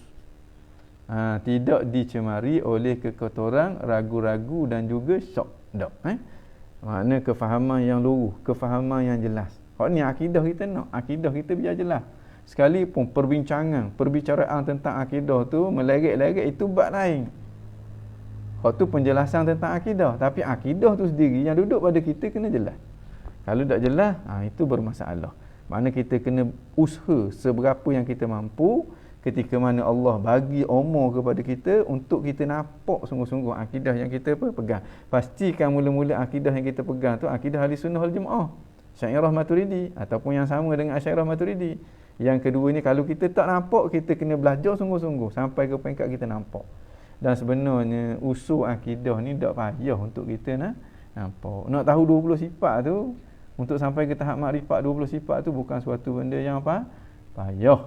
Tidak dicemari oleh kekotoran, ragu-ragu dan juga syok. Makna kefahaman yang lurus, kefahaman yang jelas. Hak ni akidah kita nak. Akidah kita biar jelas. Sekalipun perbicaraan tentang akidah tu meleret-leret, itu bab lain. Hak tu penjelasan tentang akidah. Tapi akidah tu sendiri yang duduk pada kita kena jelas. Kalau tak jelas, itu bermasalah. Makna kita kena usaha seberapa yang kita mampu ketika mana Allah bagi umur kepada kita untuk kita nampak sungguh-sungguh akidah yang kita pegang. Pastikan mula-mula akidah yang kita pegang tu akidah ahli sunnah wal jamaah, Asy'ariyah Maturidi ataupun yang sama dengan Asy'ariyah Maturidi. Yang kedua ni kalau kita tak nampak, kita kena belajar sungguh-sungguh sampai ke peringkat kita nampak. Dan sebenarnya usul akidah ni tak payah untuk kita nampak. Nak tahu 20 sifat tu, untuk sampai ke tahap makrifat 20 sifat tu bukan suatu benda yang payah.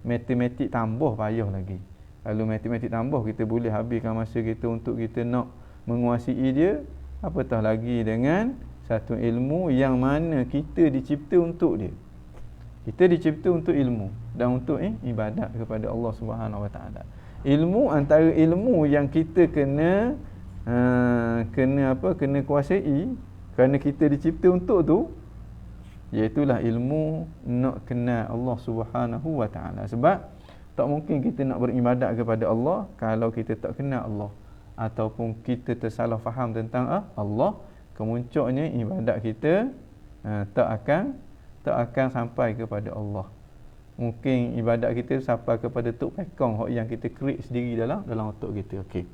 Matematik tambah payah lagi. Kalau matematik tambah, kita boleh habiskan masa kita untuk kita nak menguasai dia. Apatah lagi dengan satu ilmu yang mana kita dicipta untuk dia. Kita dicipta untuk ilmu dan untuk ibadat kepada Allah Subhanahu Wa Taala. Ilmu antara ilmu yang kita kena kuasai kerana kita dicipta untuk tu, iaitulah ilmu nak kenal Allah Subhanahu Wa Taala. Sebab tak mungkin kita nak beribadat kepada Allah kalau kita tak kenal Allah, ataupun kita tersalah faham tentang Allah. Kemuncaknya ibadat kita tak akan sampai kepada Allah. Mungkin ibadat kita sampai kepada tok pekong hak yang kita create sendiri dalam otak kita. Okey.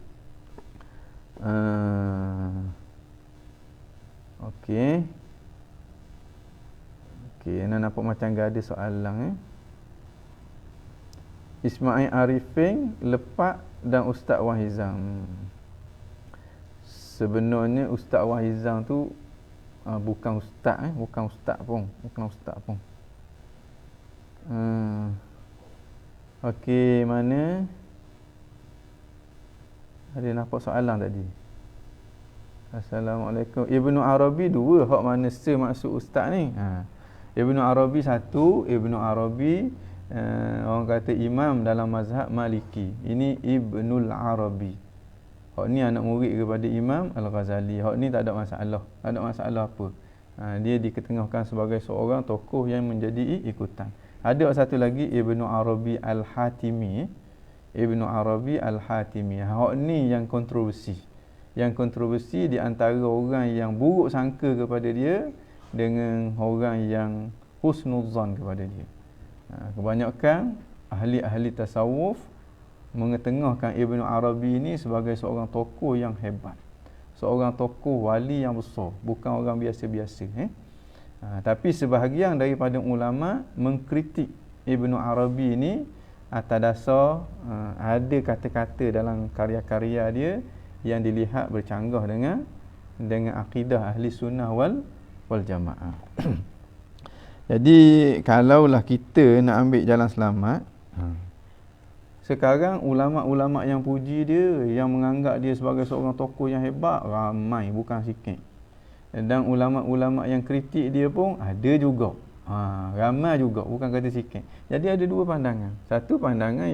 Okey, nak nampak macam gak ada soalan Ismail Arifin Lepak dan Ustaz Wahizam. Sebenarnya Ustaz Wahizam tu bukan ustaz bukan ustaz pun. Okey, mana ada nampak soalan tadi. Assalamualaikum. Ibnu Arabi dua, hak mana maksud ustaz ni? Ibnu Arabi satu, Ibnu Arabi orang kata imam dalam mazhab Maliki. Ini Ibnul Arabi. Hak ni anak murid kepada Imam Al-Ghazali. Hak ni tak ada masalah. Tak ada masalah apa. Dia diketengahkan sebagai seorang tokoh yang menjadi ikutan. Ada satu lagi Ibnu Arabi Al-Hatimi. Ibnu Arabi Al-Hatimi. Hak ni yang kontroversi. Yang kontroversi di antara orang yang buruk sangka kepada dia dengan orang yang husnuzan kepada dia. Kebanyakan ahli-ahli tasawuf mengetengahkan Ibnu Arabi ini sebagai seorang tokoh yang hebat, seorang tokoh wali yang besar, bukan orang biasa-biasa. Tapi sebahagian daripada ulama mengkritik Ibnu Arabi ini atas dasar ada kata-kata dalam karya-karya dia yang dilihat bercanggah dengan akidah ahli sunnah wal jamaah. Jadi kalaulah kita nak ambil jalan selamat, sekarang ulama-ulama yang puji dia, yang menganggap dia sebagai seorang tokoh yang hebat, ramai, bukan sikit. Dan ulama-ulama yang kritik dia pun ada juga. Ramai juga, bukan kata sikit. Jadi ada dua pandangan. Satu pandangan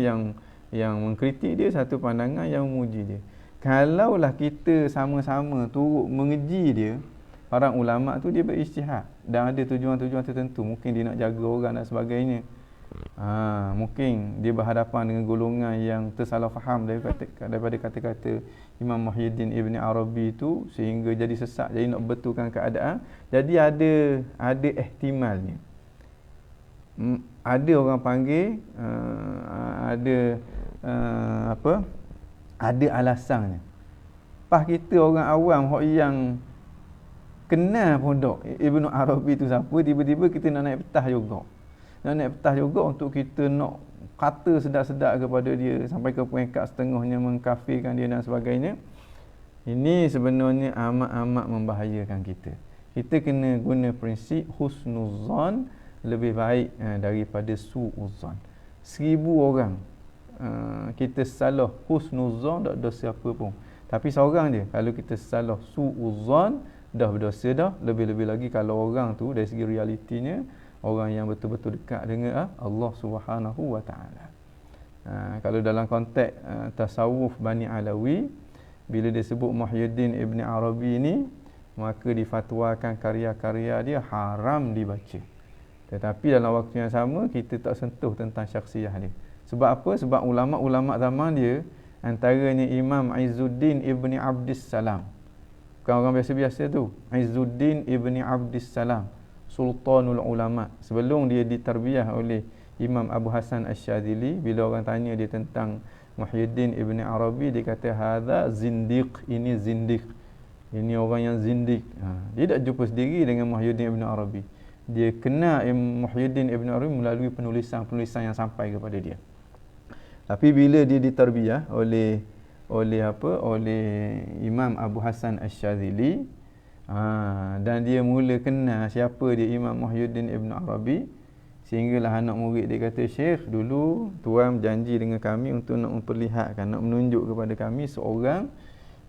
yang mengkritik dia, satu pandangan yang memuji dia. Kalaulah kita sama-sama turut mengeji dia, para ulama tu dia berijtihad dan ada tujuan-tujuan tertentu, mungkin dia nak jaga orang dan sebagainya. Mungkin dia berhadapan dengan golongan yang tersalah faham daripada kata-kata Imam Muhyiddin Ibn Arabi itu, sehingga jadi sesat, jadi nak betulkan keadaan. Jadi ada ihtimalnya. Ada orang panggil ada alasannya. Pas kita orang awam hok yang kenal pun dok Ibn Arabi itu siapa, tiba-tiba kita nak naik petah juga. Nak naik petah juga untuk kita nak kata sedap-sedap kepada dia sampai ke peringkat setengahnya mengkafirkan dia dan sebagainya. Ini sebenarnya amat-amat membahayakan kita. Kita kena guna prinsip husnuzan lebih baik daripada su'uzan. 1000 orang kita salah husnuzan tak dosa apa pun. Tapi seorang je kalau kita salah su'uzan dah berdosa dah. Lebih-lebih lagi kalau orang tu dari segi realitinya orang yang betul-betul dekat dengan Allah Subhanahu wa taala. Kalau dalam konteks tasawuf Bani Alawi, bila dia sebut Muhyiddin Ibn Arabi ini, maka difatwakan karya-karya dia haram dibaca. Tetapi dalam waktu yang sama kita tak sentuh tentang syakhsiah dia. Sebab apa? Sebab ulama-ulama zaman dia, antaranya Imam Izzuddin Ibn Abdissalam. Bukan orang biasa-biasa tu. Izzuddin Ibn Abdissalam, Sultanul Ulama. Sebelum dia ditarbiyah oleh Imam Abu Hasan Asy-Syadzili, bila orang tanya dia tentang Muhyiddin Ibn Arabi, dia kata hadza zindiq, ini zindiq. Ini orang yang zindiq. Dia tak jumpa sendiri dengan Muhyiddin Ibn Arabi. Dia kenal Muhyiddin Ibn Arabi melalui penulisan-penulisan yang sampai kepada dia. Tapi bila dia ditarbiyah oleh Imam Abu Hasan Asy-Syadzili, dan dia mula kenal siapa dia Imam Muhyiddin Ibn Arabi, sehinggalah anak murid dia kata, Syekh, dulu tuan berjanji dengan kami untuk nak memperlihatkan, nak menunjuk kepada kami seorang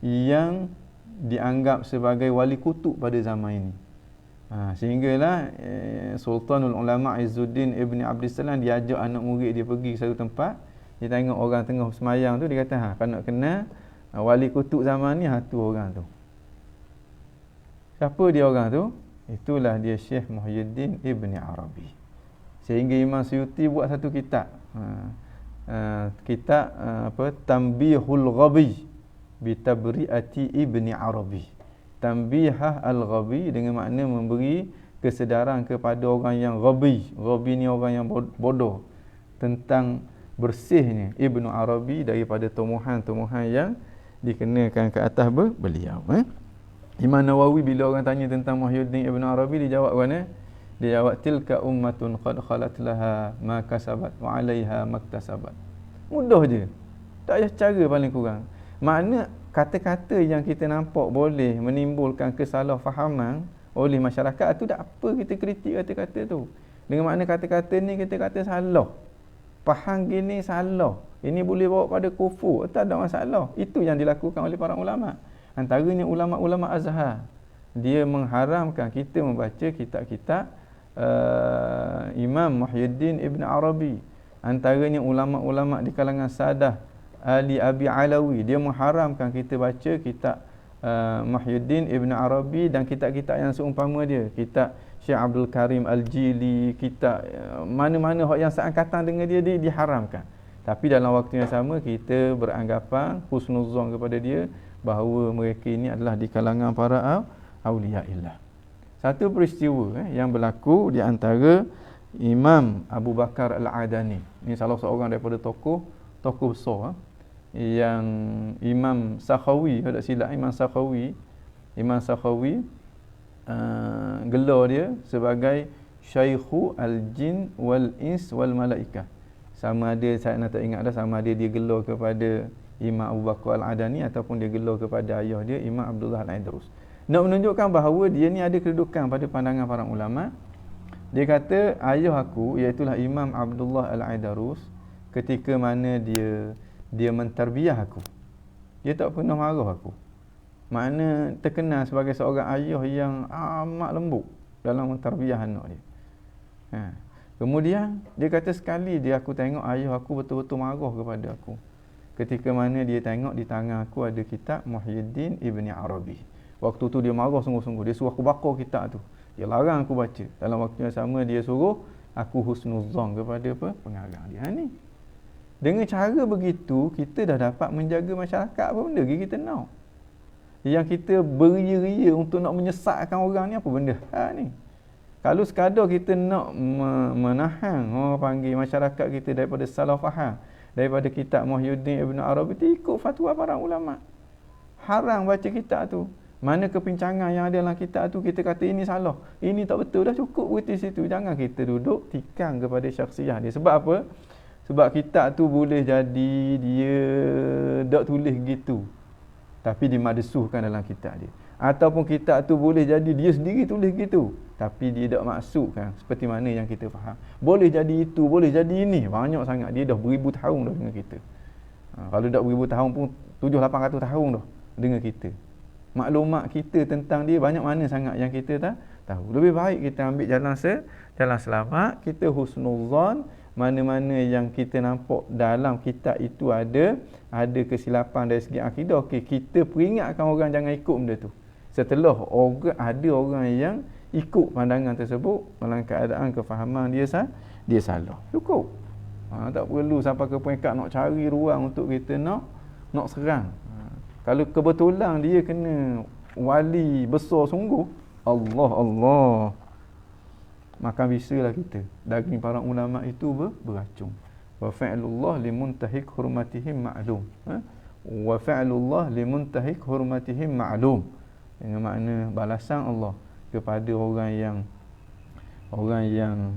yang dianggap sebagai wali kutub pada zaman ini. Sehinggalah Sultanul Ulama Izzuddin Ibn Abdissalam diajak anak murid dia pergi ke satu tempat. Dia tengok orang tengah semayang tu, dia kata, kalau nak kenal wali kutub zaman ni, tu orang tu. Siapa dia orang tu? Itulah dia Syekh Muhyiddin Ibn Arabi. Sehingga Imam Suyuti buat satu kitab. Kitab Tanbihul Ghabi bi Tabri'ati Ibn Arabi. Tanbihah al-Ghabi dengan makna memberi kesedaran kepada orang yang ghabi. Ghabi ni orang yang bodoh, tentang bersihnya Ibn Arabi daripada tumbuhan-tumbuhan yang dikenakan ke atas beliau. Imam Nawawi bila orang tanya tentang Muhyiddin Ibn Arabi, dia jawab mana? Dia jawab, tilka ummatun qad khalat laha ma kasabat wa 'alaiha maktasabat. Mudah je. Tak payah cara paling kurang. Makna kata-kata yang kita nampak boleh menimbulkan kesalahfahaman oleh masyarakat tu, tak apa kita kritik kata-kata tu. Dengan makna kata-kata ni kita kata salah. Faham gini salah. Ini boleh bawa pada kufur. Tak ada masalah. Itu yang dilakukan oleh para ulama. Antaranya ulama-ulama Azhar. Dia mengharamkan kita membaca kitab-kitab Imam Muhyiddin Ibn Arabi. Antaranya ulama-ulama di kalangan Sadah Ali Abi Alawi, dia mengharamkan kita baca kitab Muhyiddin Ibn Arabi dan kitab-kitab yang seumpama dia. Kitab Syekh Abdul Karim Al-Jili, kitab mana-mana yang seangkatan dengan dia diharamkan. Tapi dalam waktu yang sama kita beranggapan husnuzon kepada dia, bahawa mereka ini adalah di kalangan para awliyaillah. Satu peristiwa yang berlaku di antara Imam Abu Bakar Al-Adani. Ini salah seorang daripada tokoh besar, yang Imam Sakhawi, kalau tak silap Imam Sakhawi gelar dia sebagai Syaikhu Al-Jin Wal-Ins Wal-Malaikah. Sama ada, saya nak tak ingat dah, sama ada dia gelar kepada Imam Abu Bakar Al-Adani ataupun dia gelar kepada ayah dia Imam Abdullah Al-Idrus. Nak menunjukkan bahawa dia ni ada kedudukan pada pandangan para ulama. Dia kata ayah aku, iaitulah Imam Abdullah Al-Idrus, ketika mana dia mentarbiyah aku, dia tak pernah marah aku. Makna terkenal sebagai seorang ayah yang amat lembut dalam mentarbiyah anak dia. Kemudian dia kata sekali aku tengok ayah aku betul-betul marah kepada aku. Ketika mana dia tengok di tangan aku ada kitab Muhyiddin Ibn Arabi. Waktu tu dia marah sungguh-sungguh. Dia suruh aku bakar kitab tu. Dia larang aku baca. Dalam waktu yang sama dia suruh aku husnuzan kepada pengarang dia. Ni. Dengan cara begitu kita dah dapat menjaga masyarakat. Apa benda kita nak? Yang kita beria-ria untuk nak menyesatkan orang ni apa benda? Ni. Kalau sekadar kita nak menahan orang panggil masyarakat kita daripada salah faham, daripada kitab Muhyiddin Ibn Arabi, ikut fatwa para ulama. Haram baca kitab tu. Mana kepincangan yang ada dalam kitab tu kita kata ini salah, ini tak betul, dah cukup berhenti situ. Jangan kita duduk tikang kepada syakhsiah dia. Sebab apa? Sebab kitab tu boleh jadi dia tak tulis gitu, tapi dimadsuhkan dalam kitab dia. Ataupun kitab tu boleh jadi dia sendiri tulis gitu, tapi dia tak maksudkan seperti mana yang kita faham. Boleh jadi itu, boleh jadi ini. Banyak sangat. Dia dah beribu tahun dah dengan kita. Kalau tak beribu tahun pun 700-800 tahun dah dengan kita. Maklumat kita tentang dia banyak mana sangat yang kita tak tahu. Lebih baik kita ambil jalan selamat. Kita husnuzan. Mana-mana yang kita nampak dalam kitab itu ada kesilapan dari segi akidah, okey, kita peringatkan orang jangan ikut benda tu. Setelah ada orang yang ikut pandangan tersebut dalam keadaan kefahaman dia salah. Cukup. Tak perlu sampai ke peringkat nak cari ruang untuk kita nak serang. Kalau kebetulan dia kena wali besar sungguh, Allah, maka bisalah kita daging para ulama itu beracun. Wa fa'lullah limuntahik hurmatihim ma'lum. Wa fa'lullah limuntahik hurmatihim ma'lum. Dengan makna balasan Allah kepada orang yang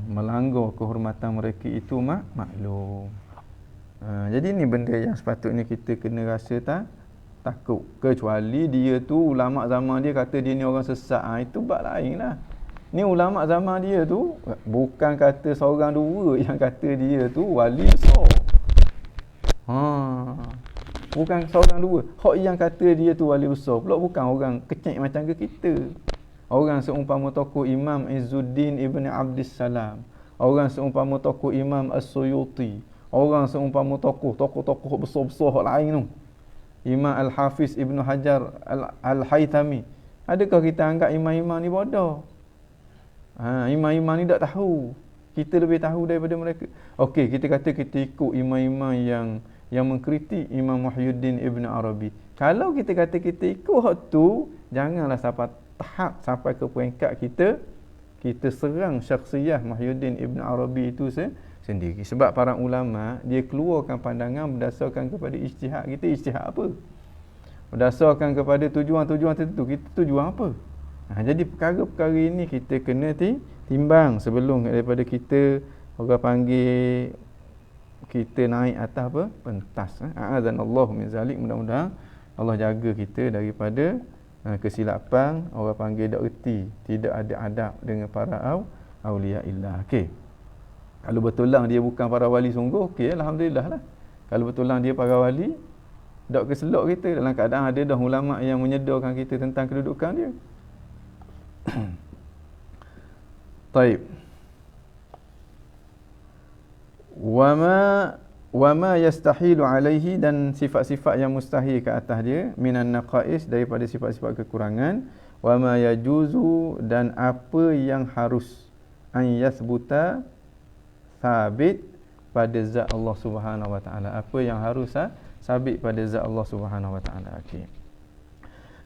melanggar kehormatan mereka itu maklum. Jadi ni benda yang sepatutnya kita kena rasa takut. Kecuali dia tu ulama zaman dia kata dia ni orang sesat, itu bab lain lah. Ni ulama zaman dia tu bukan kata seorang dua yang kata dia tu wali besar. Bukan seorang dua. Hak yang kata dia tu wali besar pula bukan orang kecil macam kita. Orang seumpama tokoh Imam Izzuddin Ibn Abdis Salam, orang seumpama tokoh Imam As-Suyuti, orang seumpama tokoh-tokoh besar-besar hak lain tu, Imam Al-Hafiz Ibn Hajar Al-Haythami. Adakah kita anggap imam-imam ni bodoh? Imam-imam ni tak tahu. Kita lebih tahu daripada mereka. Okey, kita kata kita ikut imam-imam yang mengkritik Imam Muhyiddin Ibn Arabi. Kalau kita kata kita ikut hak tu, janganlah sampai tahap sampai ke peringkat kita serang syakhsiyah Muhyiddin Ibn Arabi itu sendiri. Sebab para ulama dia keluarkan pandangan berdasarkan kepada ijtihad. Kita ijtihad apa? Berdasarkan kepada tujuan-tujuan tertentu. Kita tujuan apa? Jadi perkara-perkara ini kita kena timbang sebelum daripada kita orang panggil kita naik atas pentas. A'adzanallahu min zalik. Mudah-mudahan Allah jaga kita daripada kesilapan orang panggil tak reti, tidak ada adab dengan para auliya illah. Okey. Kalau betul lah dia bukan para wali sungguh, okey, alhamdulillah lah. Kalau betul lah dia para wali, tak keselok kita dalam keadaan ada dah ulama yang menyedarkan kita tentang kedudukan dia. Taib. Wama yastahilu alaihi, dan sifat-sifat yang mustahil ke atas dia, minan naqais, daripada sifat-sifat kekurangan, wama yajuzu, dan apa yang harus an yathbuta sabit pada zat Allah Subhanahu wa taala, apa yang harus sabit pada zat Allah Subhanahu wa taala. Okey.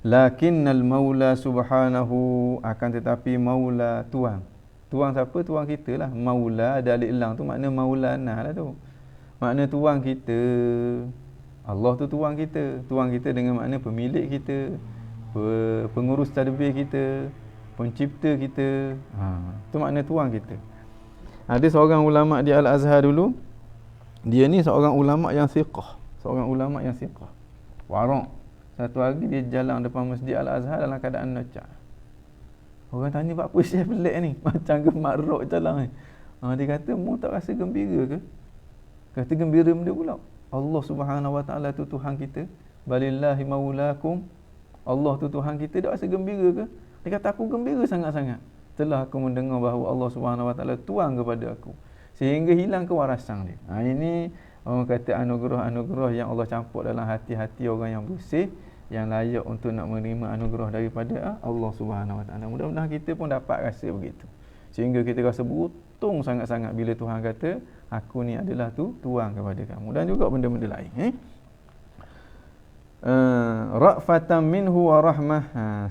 Lakinnal maula subhanahu, akan tetapi maula tuan siapa? Tuan kita lah. Maula ada alif lam tu makna maulana lah tu. Makna tuan kita. Allah tu tuan kita. Tuan kita dengan makna pemilik kita, pengurus tadbir kita, pencipta kita. Tu makna tuan kita. Ada seorang ulama di Al-Azhar dulu. Dia ni seorang ulama yang thiqah. Warak. Satu hari dia jalan depan Masjid Al-Azhar dalam keadaan nacak. Orang tanya, apa Syekh pelik ni? Macam gemak-rok jalan ni. Dia kata, mu tak rasa gembira ke? Kata gembira benda pula. Allah Subhanahu wa taala tu Tuhan kita. Balillahi maulakum. Allah tu Tuhan kita, tak rasa gembira ke? Dia kata, aku gembira sangat-sangat. setelah aku mendengar bahawa Allah Subhanahu Wa Taala tuang kepada aku, sehingga hilang kewarasan dia. Ini orang kata anugerah-anugerah yang Allah campur dalam hati-hati orang yang bersih, yang layak untuk nak menerima anugerah daripada Allah Subhanahu Wa Taala. Mudah-mudahan kita pun dapat rasa begitu, sehingga kita rasa beruntung sangat-sangat bila Tuhan kata aku ni adalah tuang kepada kamu, dan juga benda-benda lain. Ra'fatan minhu wa rahmah,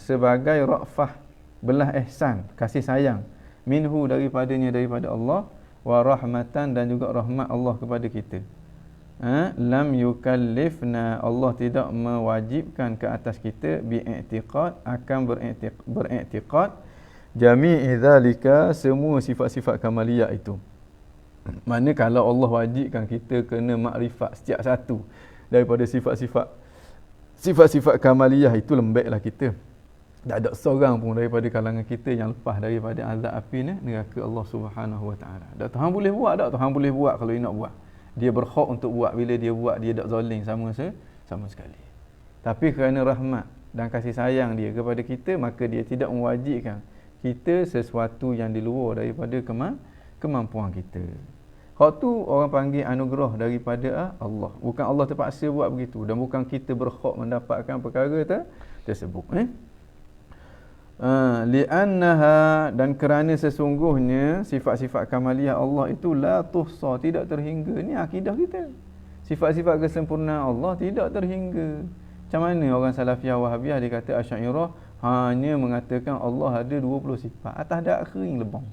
sebagai ra'fah, belah ihsan, kasih sayang, minhu daripadanya, daripada Allah, wa rahmatan, dan juga rahmat Allah kepada kita. Lam yukallifna, Allah tidak mewajibkan ke atas kita, bi'i'tiqad, akan beriktiqad jami'i dzalika, semua sifat-sifat kamaliyah itu. Mana kalau Allah wajibkan kita kena makrifat setiap satu daripada sifat-sifat kamaliyah itu, lembeklah kita. Tak ada seorang pun daripada kalangan kita yang lepas daripada azab api neraka Allah Subhanahu Wa Taala. Tak, Tuhan boleh buat tak? Tuhan boleh buat kalau dia nak buat. Dia berhak untuk buat. Bila dia buat, dia tak zalim sama sekali. Tapi kerana rahmat dan kasih sayang dia kepada kita, maka dia tidak mewajibkan kita sesuatu yang di luar daripada kemampuan kita. Hak tu orang panggil anugerah daripada Allah. Bukan Allah terpaksa buat begitu, dan bukan kita berhak mendapatkan perkara tersebut. Li'annaha, dan kerana sesungguhnya sifat-sifat kamaliyah Allah itu la tuhsa, tidak terhingga. Ni akidah kita. Sifat-sifat kesempurnaan Allah tidak terhingga. Macam mana orang Salafiyah Wahabiyah dia kata Asy'ariyah hanya mengatakan Allah ada 20 sifat atas darat kering lebong.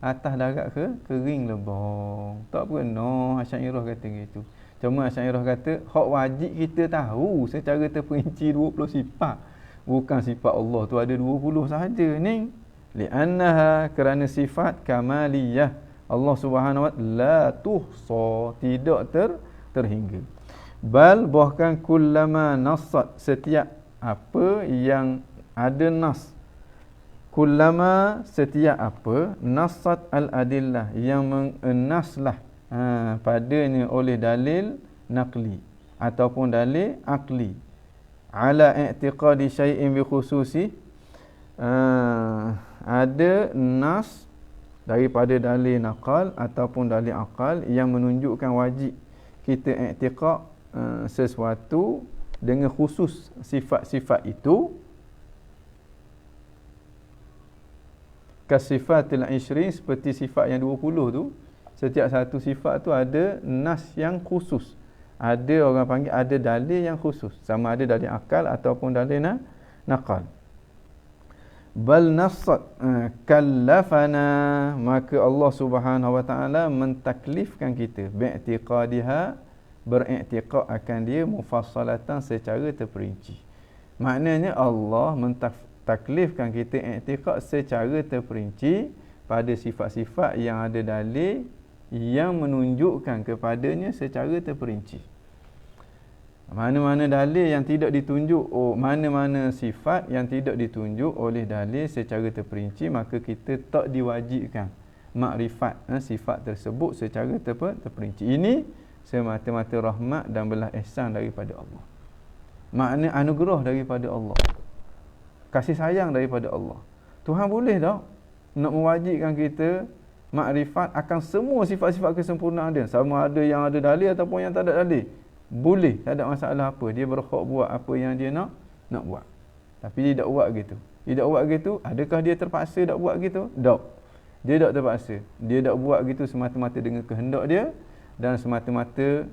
Atas darat kering lebong. Tak pernah Asy'ariyah kata gitu. Cuma Asy'ariyah kata hak wajib kita tahu secara terperinci 20 sifat. Bukan sifat Allah tu ada 20 sahaja ni. Li'annaha, kerana sifat kamaliyah Allah Subhanahu Wa Taala la tuhsa, tidak terhingga. Bal, bahkan kullama nassat, setiap apa yang ada nas, kullama, setiap apa, nassat al-adillah, yang menaslah padanya oleh dalil naqli ataupun dalil akli, ala i'tiqadi syai'in bi khususi, ada nas daripada dalil naqal ataupun dalil akal yang menunjukkan wajib kita i'tiqad sesuatu dengan khusus sifat-sifat itu, kasifatil 20, seperti sifat yang 20 tu. Setiap satu sifat tu ada nas yang khusus. Ada orang panggil ada dalil yang khusus, sama ada dalil akal ataupun dalil naqal. Bal nassat kallafana, maka Allah Subhanahu Wa Taala mentaklifkan kita bi'tiqadiha, beriktiqad akan dia, mufassalatan, secara terperinci. Maknanya Allah mentaklifkan kita i'tiqad secara terperinci pada sifat-sifat yang ada dalil yang menunjukkan kepadanya secara terperinci. Mana-mana dalil yang tidak ditunjuk, mana-mana sifat yang tidak ditunjuk oleh dalil secara terperinci, maka kita tak diwajibkan makrifat sifat tersebut secara terperinci. Ini semata-mata rahmat dan belas ihsan daripada Allah. Makna anugerah daripada Allah, kasih sayang daripada Allah. Tuhan boleh tak nak mewajibkan kita makrifat akan semua sifat-sifat kesempurnaan dia, sama ada yang ada dalil ataupun yang tak ada dalil. Boleh, tak ada masalah apa. Dia berhak buat apa yang dia nak buat. Tapi dia tak buat gitu. Dia tak buat gitu, adakah dia terpaksa tak buat gitu? Tak. Dia tak terpaksa. Dia tak buat gitu semata-mata dengan kehendak dia, dan semata-mata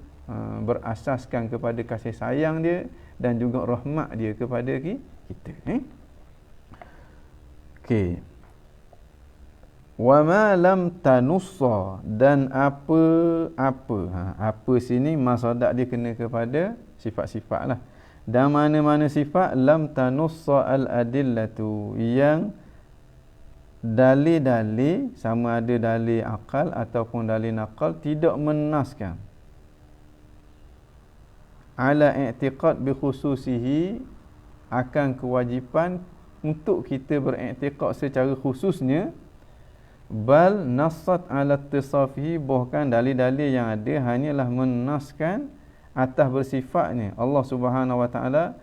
berasaskan kepada kasih sayang dia dan juga rahmat dia kepada kita. Okey. Wa ma lam tanussa, dan apa sini masadak dia kena kepada sifat-sifat lah. Dan mana-mana sifat lam tanussa al-adillatu, yang dalil-dalil, sama ada dalil akal ataupun dalil naqal, tidak menaskan ala i'tiqad bi khususihi, akan kewajipan untuk kita beriktiqad secara khususnya. Bal nassat ala ittisafihi, bahkan dalil-dalil yang ada hanyalah menaskan atas bersifatnya Allah Subhanahu Wa Taala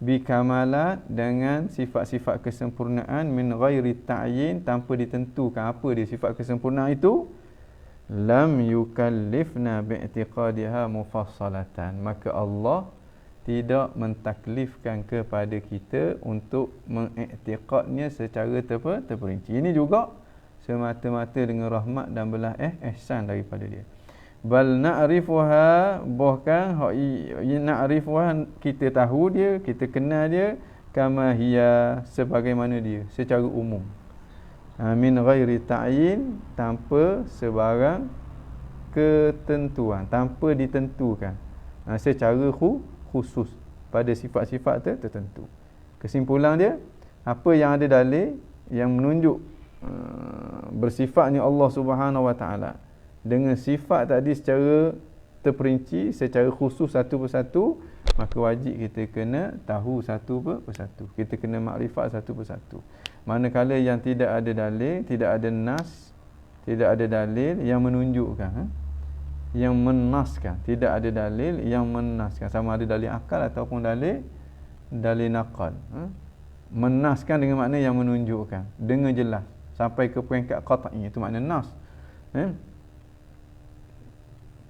bikamalat dengan sifat-sifat kesempurnaan min ghairi ta'yin tanpa ditentukan apa dia sifat kesempurnaan itu, lam yukallifna bi'tiqadiha mufassalatan, maka Allah tidak mentaklifkan kepada kita untuk mengiktiqadnya secara terperinci. Ini juga semata-mata dengan rahmat dan belas ihsan daripada dia. Bal na'rifuha, bahkan na'rifuha, kita tahu dia, kita kenal dia, kama hiya, sebagaimana dia secara umum, min ghairi ta'yin, tanpa sebarang ketentuan, tanpa ditentukan, secara khusus pada sifat-sifat tertentu. Kesimpulan dia, apa yang ada dalil yang menunjuk bersifatnya Allah Subhanahu Wa Taala dengan sifat tadi secara terperinci, secara khusus satu persatu, maka wajib kita kena tahu satu persatu. Kita kena makrifat satu persatu. Manakala yang tidak ada dalil, tidak ada nas, tidak ada dalil yang menunjukkan, yang menaskan, tidak ada dalil yang menaskan, sama ada dalil akal ataupun dalil naqal. Menaskan dengan makna yang menunjukkan dengan jelas sampai ke peringkat qat'i, itu makna nas.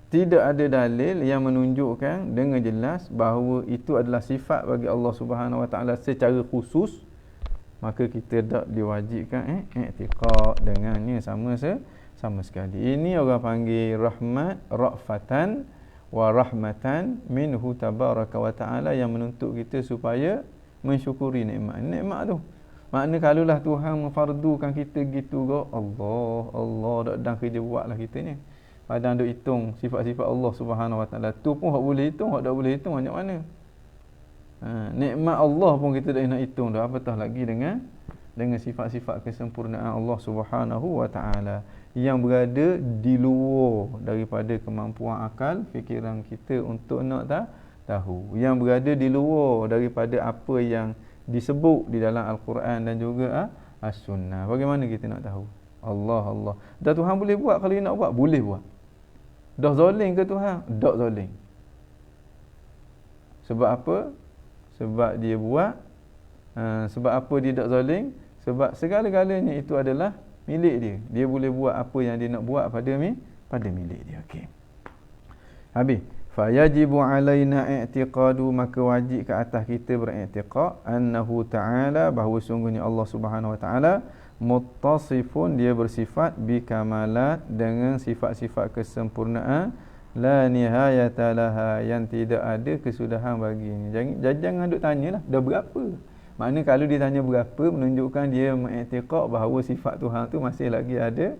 Tidak ada dalil yang menunjukkan dengan jelas bahawa itu adalah sifat bagi Allah Subhanahu Wa Taala secara khusus, maka kita tak diwajibkan i'tiqad dengannya sama sekali. Ini orang panggil rahmat, ra'fatan wa rahmatan minhu tabaraka wa ta'ala, yang menuntut kita supaya mensyukuri nikmat tu. Makna kalaulah Tuhan memfardukan kita gitu ke, Allah dak dan kerja buatlah kita ni. Padahal duk hitung sifat-sifat Allah Subhanahu Wa Taala tu pun hak boleh hitung, hak tak boleh hitung macam mana. Nikmat Allah pun kita dah nak hitung dah, apatah lagi dengan sifat-sifat kesempurnaan Allah Subhanahu Wa Taala yang berada di luar daripada kemampuan akal fikiran kita untuk nak tahu, yang berada di luar daripada apa yang disebut di dalam Al-Quran dan juga As-Sunnah. Bagaimana kita nak tahu? Allah. Dah Tuhan boleh buat, kalau dia nak buat boleh buat. Dah zalim ke Tuhan? Tak zalim. Sebab apa? Sebab dia buat. Sebab apa dia tak zalim? Sebab segala-galanya itu adalah milik dia. Dia boleh buat apa yang dia nak buat pada milik dia. Okey. Habis. Fayajibu alaina i'tiqadu, maka wajib ke atas kita beriktiqad annahu ta'ala, bahawa sungguhnya Allah Subhanahu Wa Ta'ala muttasifun, dia bersifat bikamalat dengan sifat-sifat kesempurnaan, la nihayata laha, yang tidak ada kesudahan baginya. Jangan duk tanyalah dah berapa. Maknanya kalau dia tanya berapa, menunjukkan dia mengiktiqad bahawa sifat Tuhan tu masih lagi ada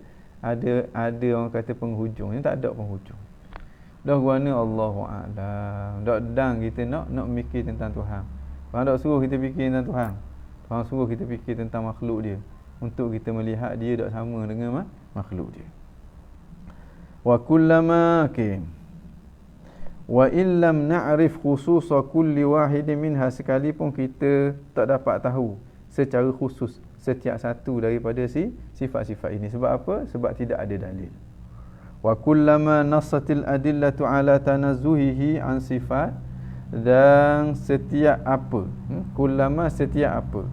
orang kata penghujung. Ini tak ada penghujung. Dah guna Allahu a'lam. Dak dan kita nak mikir tentang Tuhan. Tuhan tak suruh kita fikir tentang Tuhan. Tuhan suruh kita fikir tentang makhluk dia, untuk kita melihat dia tak sama dengan makhluk dia. Wa kullama wa illam na'rif khususa kulli wahidin minha, sekalipun kita tak dapat tahu secara khusus setiap satu daripada sifat-sifat ini. Sebab apa? Sebab tidak ada dalil. Wa kullama nassatil adillatu ala tanazzuhihi an sifat, dan setiap apa, setiap apa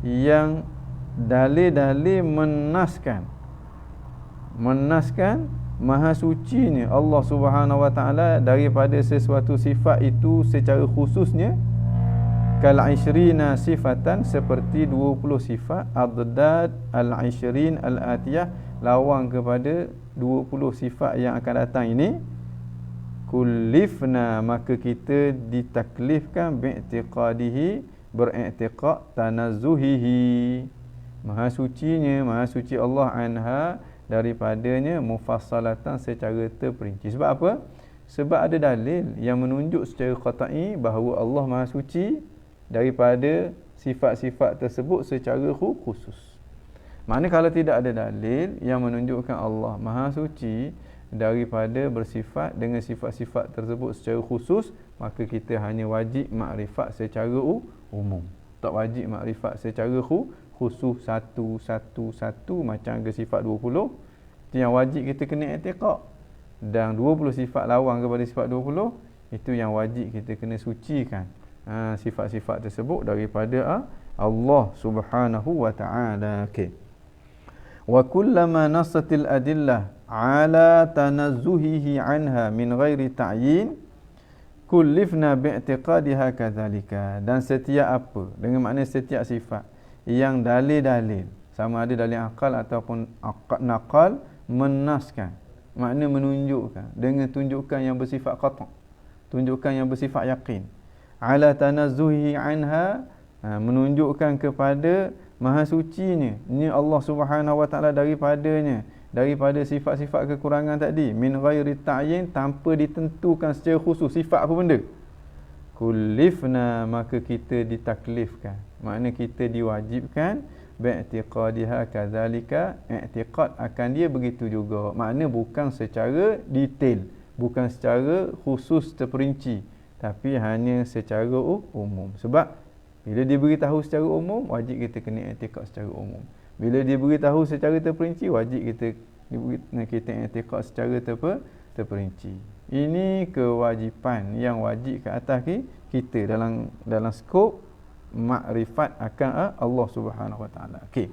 yang dalil-dalil menaskan maha sucinya Allah Subhanahu Wa Taala daripada sesuatu sifat itu secara khususnya, kal 20 sifatan, seperti 20 sifat, adad al-20 al-atiyah, lawan kepada 20 sifat yang akan datang ini, kullifna, maka kita ditaklifkan bi'tiqadihi, beriktiqad tanazzuhihi, maha suci Allah anha, daripadanya, mufassalatan, secara terperinci. Sebab apa? Sebab ada dalil yang menunjuk secara qat'i bahawa Allah maha suci daripada sifat-sifat tersebut secara khusus. Maknanya kalau tidak ada dalil yang menunjukkan Allah maha suci daripada bersifat dengan sifat-sifat tersebut secara khusus, maka kita hanya wajib makrifat secara umum. Tak wajib makrifat secara khusus satu macam ke sifat 20. Itu yang wajib kita kena i'tiqad. Dan 20 sifat lawan kepada sifat 20, itu yang wajib kita kena sucikan sifat-sifat tersebut daripada Allah Subhanahu wa ta'ala. Okey. Wa kullama nassatil adillah ala tanazzuhihi anha min ghairi ta'yin kullifna bi'tiqadiha kadzalika. Dan setiap apa, dengan makna setiap sifat yang dalil-dalil, sama ada dalil akal ataupun naqal, menaskan, makna menunjukkan dengan tunjukkan yang bersifat qata', tunjukkan yang bersifat yakin, ala tanazzuhi anha, menunjukkan kepada maha sucinya ni Allah Subhanahu wa taala daripada sifat-sifat kekurangan tadi, min ghairi ta'yin, tanpa ditentukan secara khusus sifat apa benda. Kullifna, maka kita ditaklifkan, makna kita diwajibkan, bi'tiqadiha kadzalika, i'tiqad akan dia begitu juga, makna bukan secara detail, bukan secara khusus terperinci, tapi hanya secara umum. Sebab bila dia beritahu secara umum, wajib kita kena i'tiqad secara umum. Bila dia beritahu secara terperinci, wajib kita i'tiqad secara terperinci. Ini kewajipan yang wajib ke atas kita dalam skop makrifat akan Allah Subhanahu wa taala. Okey.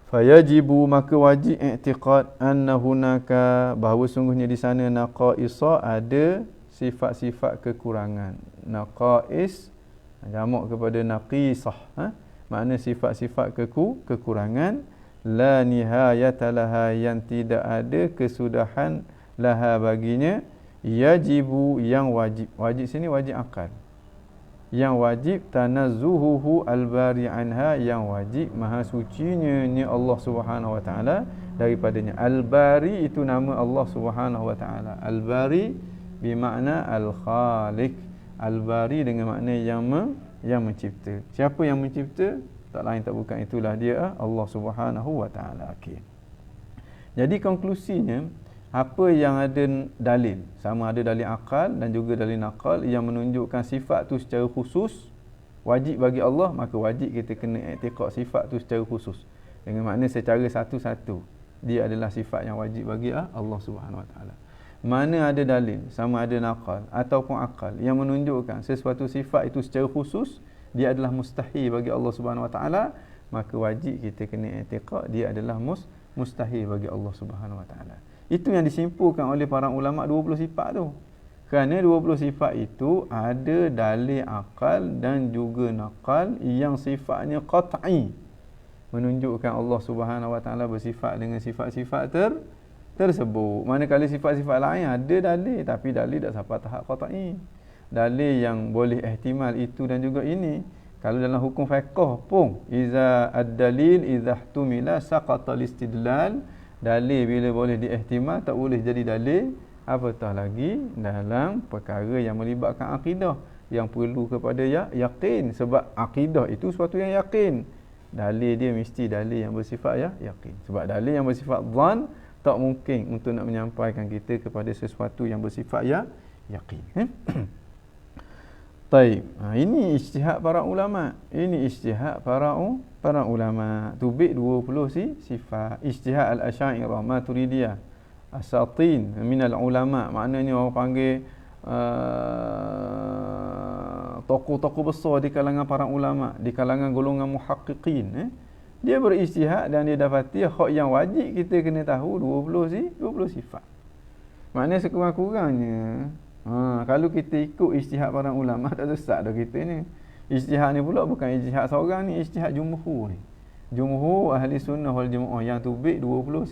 Fayajibu, maka wajib i'tiqad anna hunaka, bahawa sungguhnya di sana naqaisa, ada sifat-sifat kekurangan. Naqais jamak kepada naqisah, makna sifat-sifat kekurangan. La nihayata laha, yang tidak ada kesudahan, laha baginya. Yajibu, yang wajib, wajib sini wajib akal, yang wajib tanazzuhuhu albari anha, yang wajib maha sucinya ni Allah Subhanahu wa taala daripadanya. Albari itu nama Allah Subhanahu wa taala. Albari bermakna al-khaliq. Albari dengan makna yang mencipta. Siapa yang mencipta? Tak lain tak bukan, itulah dia Allah Subhanahu wa taala. Okey. Jadi konklusinya, apa yang ada dalil, sama ada dalil akal dan juga dalil naqal, yang menunjukkan sifat tu secara khusus wajib bagi Allah, maka wajib kita kena i'tiqad sifat tu secara khusus, dengan makna secara satu-satu dia adalah sifat yang wajib bagi Allah Subhanahu wa taala. Mana ada dalil, sama ada naqal ataupun akal, yang menunjukkan sesuatu sifat itu secara khusus dia adalah mustahil bagi Allah Subhanahu wa taala, maka wajib kita kena i'tiqad dia adalah mustahil bagi Allah Subhanahu wa taala. Itu yang disimpulkan oleh para ulama 20 sifat tu. Kerana 20 sifat itu ada dalil akal dan juga naqal yang sifatnya qat'i, menunjukkan Allah Subhanahu wa taala bersifat dengan sifat-sifat tersebut. Manakala sifat-sifat lain ada dalil, tapi dalil tak sampai tahap qat'i. Dalil yang boleh ihtimal itu dan juga ini. Kalau dalam hukum fiqh pun, iza ad-dalil idza ihtumila saqata al-istidlal, dalil bila boleh diihtimal tak boleh jadi dalil, apatah lagi dalam perkara yang melibatkan akidah, yang perlu kepada yakin. Sebab akidah itu sesuatu yang yakin, dalil dia mesti dalil yang bersifat yakin. Sebab dalil yang bersifat dhan tak mungkin untuk nak menyampaikan kita kepada sesuatu yang bersifat yakin. Taib. Ini ijtihad para ulama. Ini ijtihad para ulama. Tubik 20 sifat. Ijtihad al-Asy'ariyah, Maturidiyah, asatin minal ulama. Maknanya orang panggil tokoh-tokoh besar di kalangan para ulama, di kalangan golongan muhaqqiqin. Dia berijtihad dan dia dapati hak yang wajib kita kena tahu 20 sifat. Maknanya sekurang-kurangnya kalau kita ikut ijtihad para ulama, tak sesat dah kita ni. Ijtihad ni pula bukan ijtihad seorang ni, ijtihad jumhur ni. Jumhur ahli sunnah wal jamaah yang tubik 20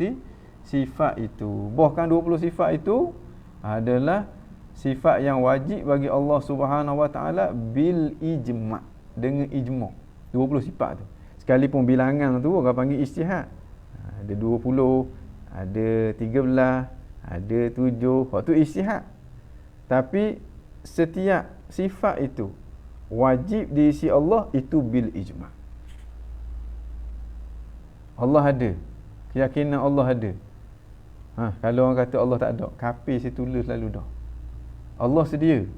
sifat itu. Bahkan 20 sifat itu adalah sifat yang wajib bagi Allah Subhanahu wa taala bil ijma', dengan ijma'. 20 sifat tu. Sekalipun bilangan tu orang panggil ijtihad. Ada 20, ada 13, ada 7, waktu ijtihad. Tapi setiap sifat itu wajib diisi Allah itu bil ijma'. Allah ada, keyakinan Allah ada. Kalau orang kata Allah tak ada, kafir situ lalu dah. Allah sedia.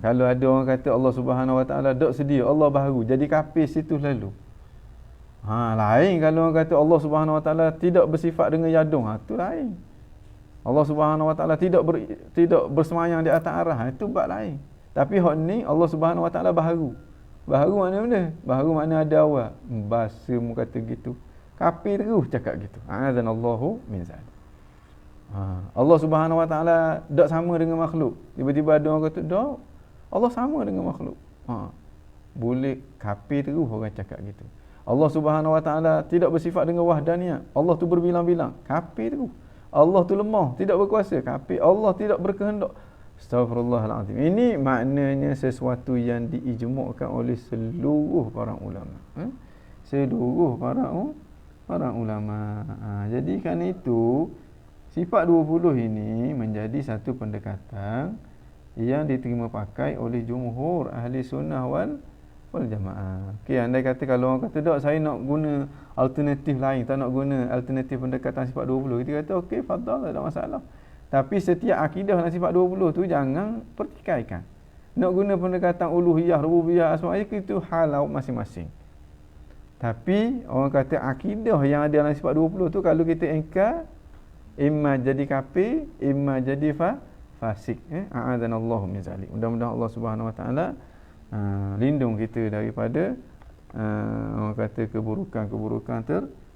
Kalau ada orang kata Allah Subhanahu wa taala tak sedia, Allah baharu, jadi kafir situ lalu. Lain kalau orang kata Allah Subhanahu wa taala tidak bersifat dengan yadung, tu lain. Allah Subhanahu wa taala tidak bersemayam di atas arah, itu bab lain. Tapi hak ni Allah Subhanahu Wa Taala baharu. Baharu mana benda? Baharu mana ada awal. Bahasa mu kata gitu. Kafir terus cakap gitu. A'adzanallahu min zalik. Allah Subhanahu Wa Taala tak sama dengan makhluk. Tiba-tiba ada orang kata, "Dak, Allah sama dengan makhluk." Boleh kafir terus orang cakap gitu. Allah Subhanahu Wa Taala tidak bersifat dengan wahdaniyah. Allah tu berbilang-bilang. Kafir terus. Allah tu lemah, tidak berkuasa. Kafir. Allah tidak berkehendak. Astaghfirullahalazim. Ini maknanya sesuatu yang diijmukkan oleh seluruh para ulama. Seluruh para ulama. Jadi kan itu sifat 20 ini menjadi satu pendekatan yang diterima pakai oleh jumhur ahli sunnah wal jamaah. Okey, andai kata kalau orang kata tak, saya nak guna alternatif lain, tak nak guna alternatif pendekatan sifat 20, kita kata okey, fadal, tak ada masalah. Tapi setiap akidah dalam sifat 20 tu jangan pertikaikan. Nak guna pendekatan uluhiyah, rububiyah, asma, itu hal masing-masing. Tapi orang kata akidah yang ada dalam sifat 20 tu kalau kita engkar, imma jadi kafir, imma jadi fasik. A'adzanallahu min zalik. Mudah-mudahan Allah Subhanahu Wa Taala lindung kita daripada orang kata keburukan-keburukan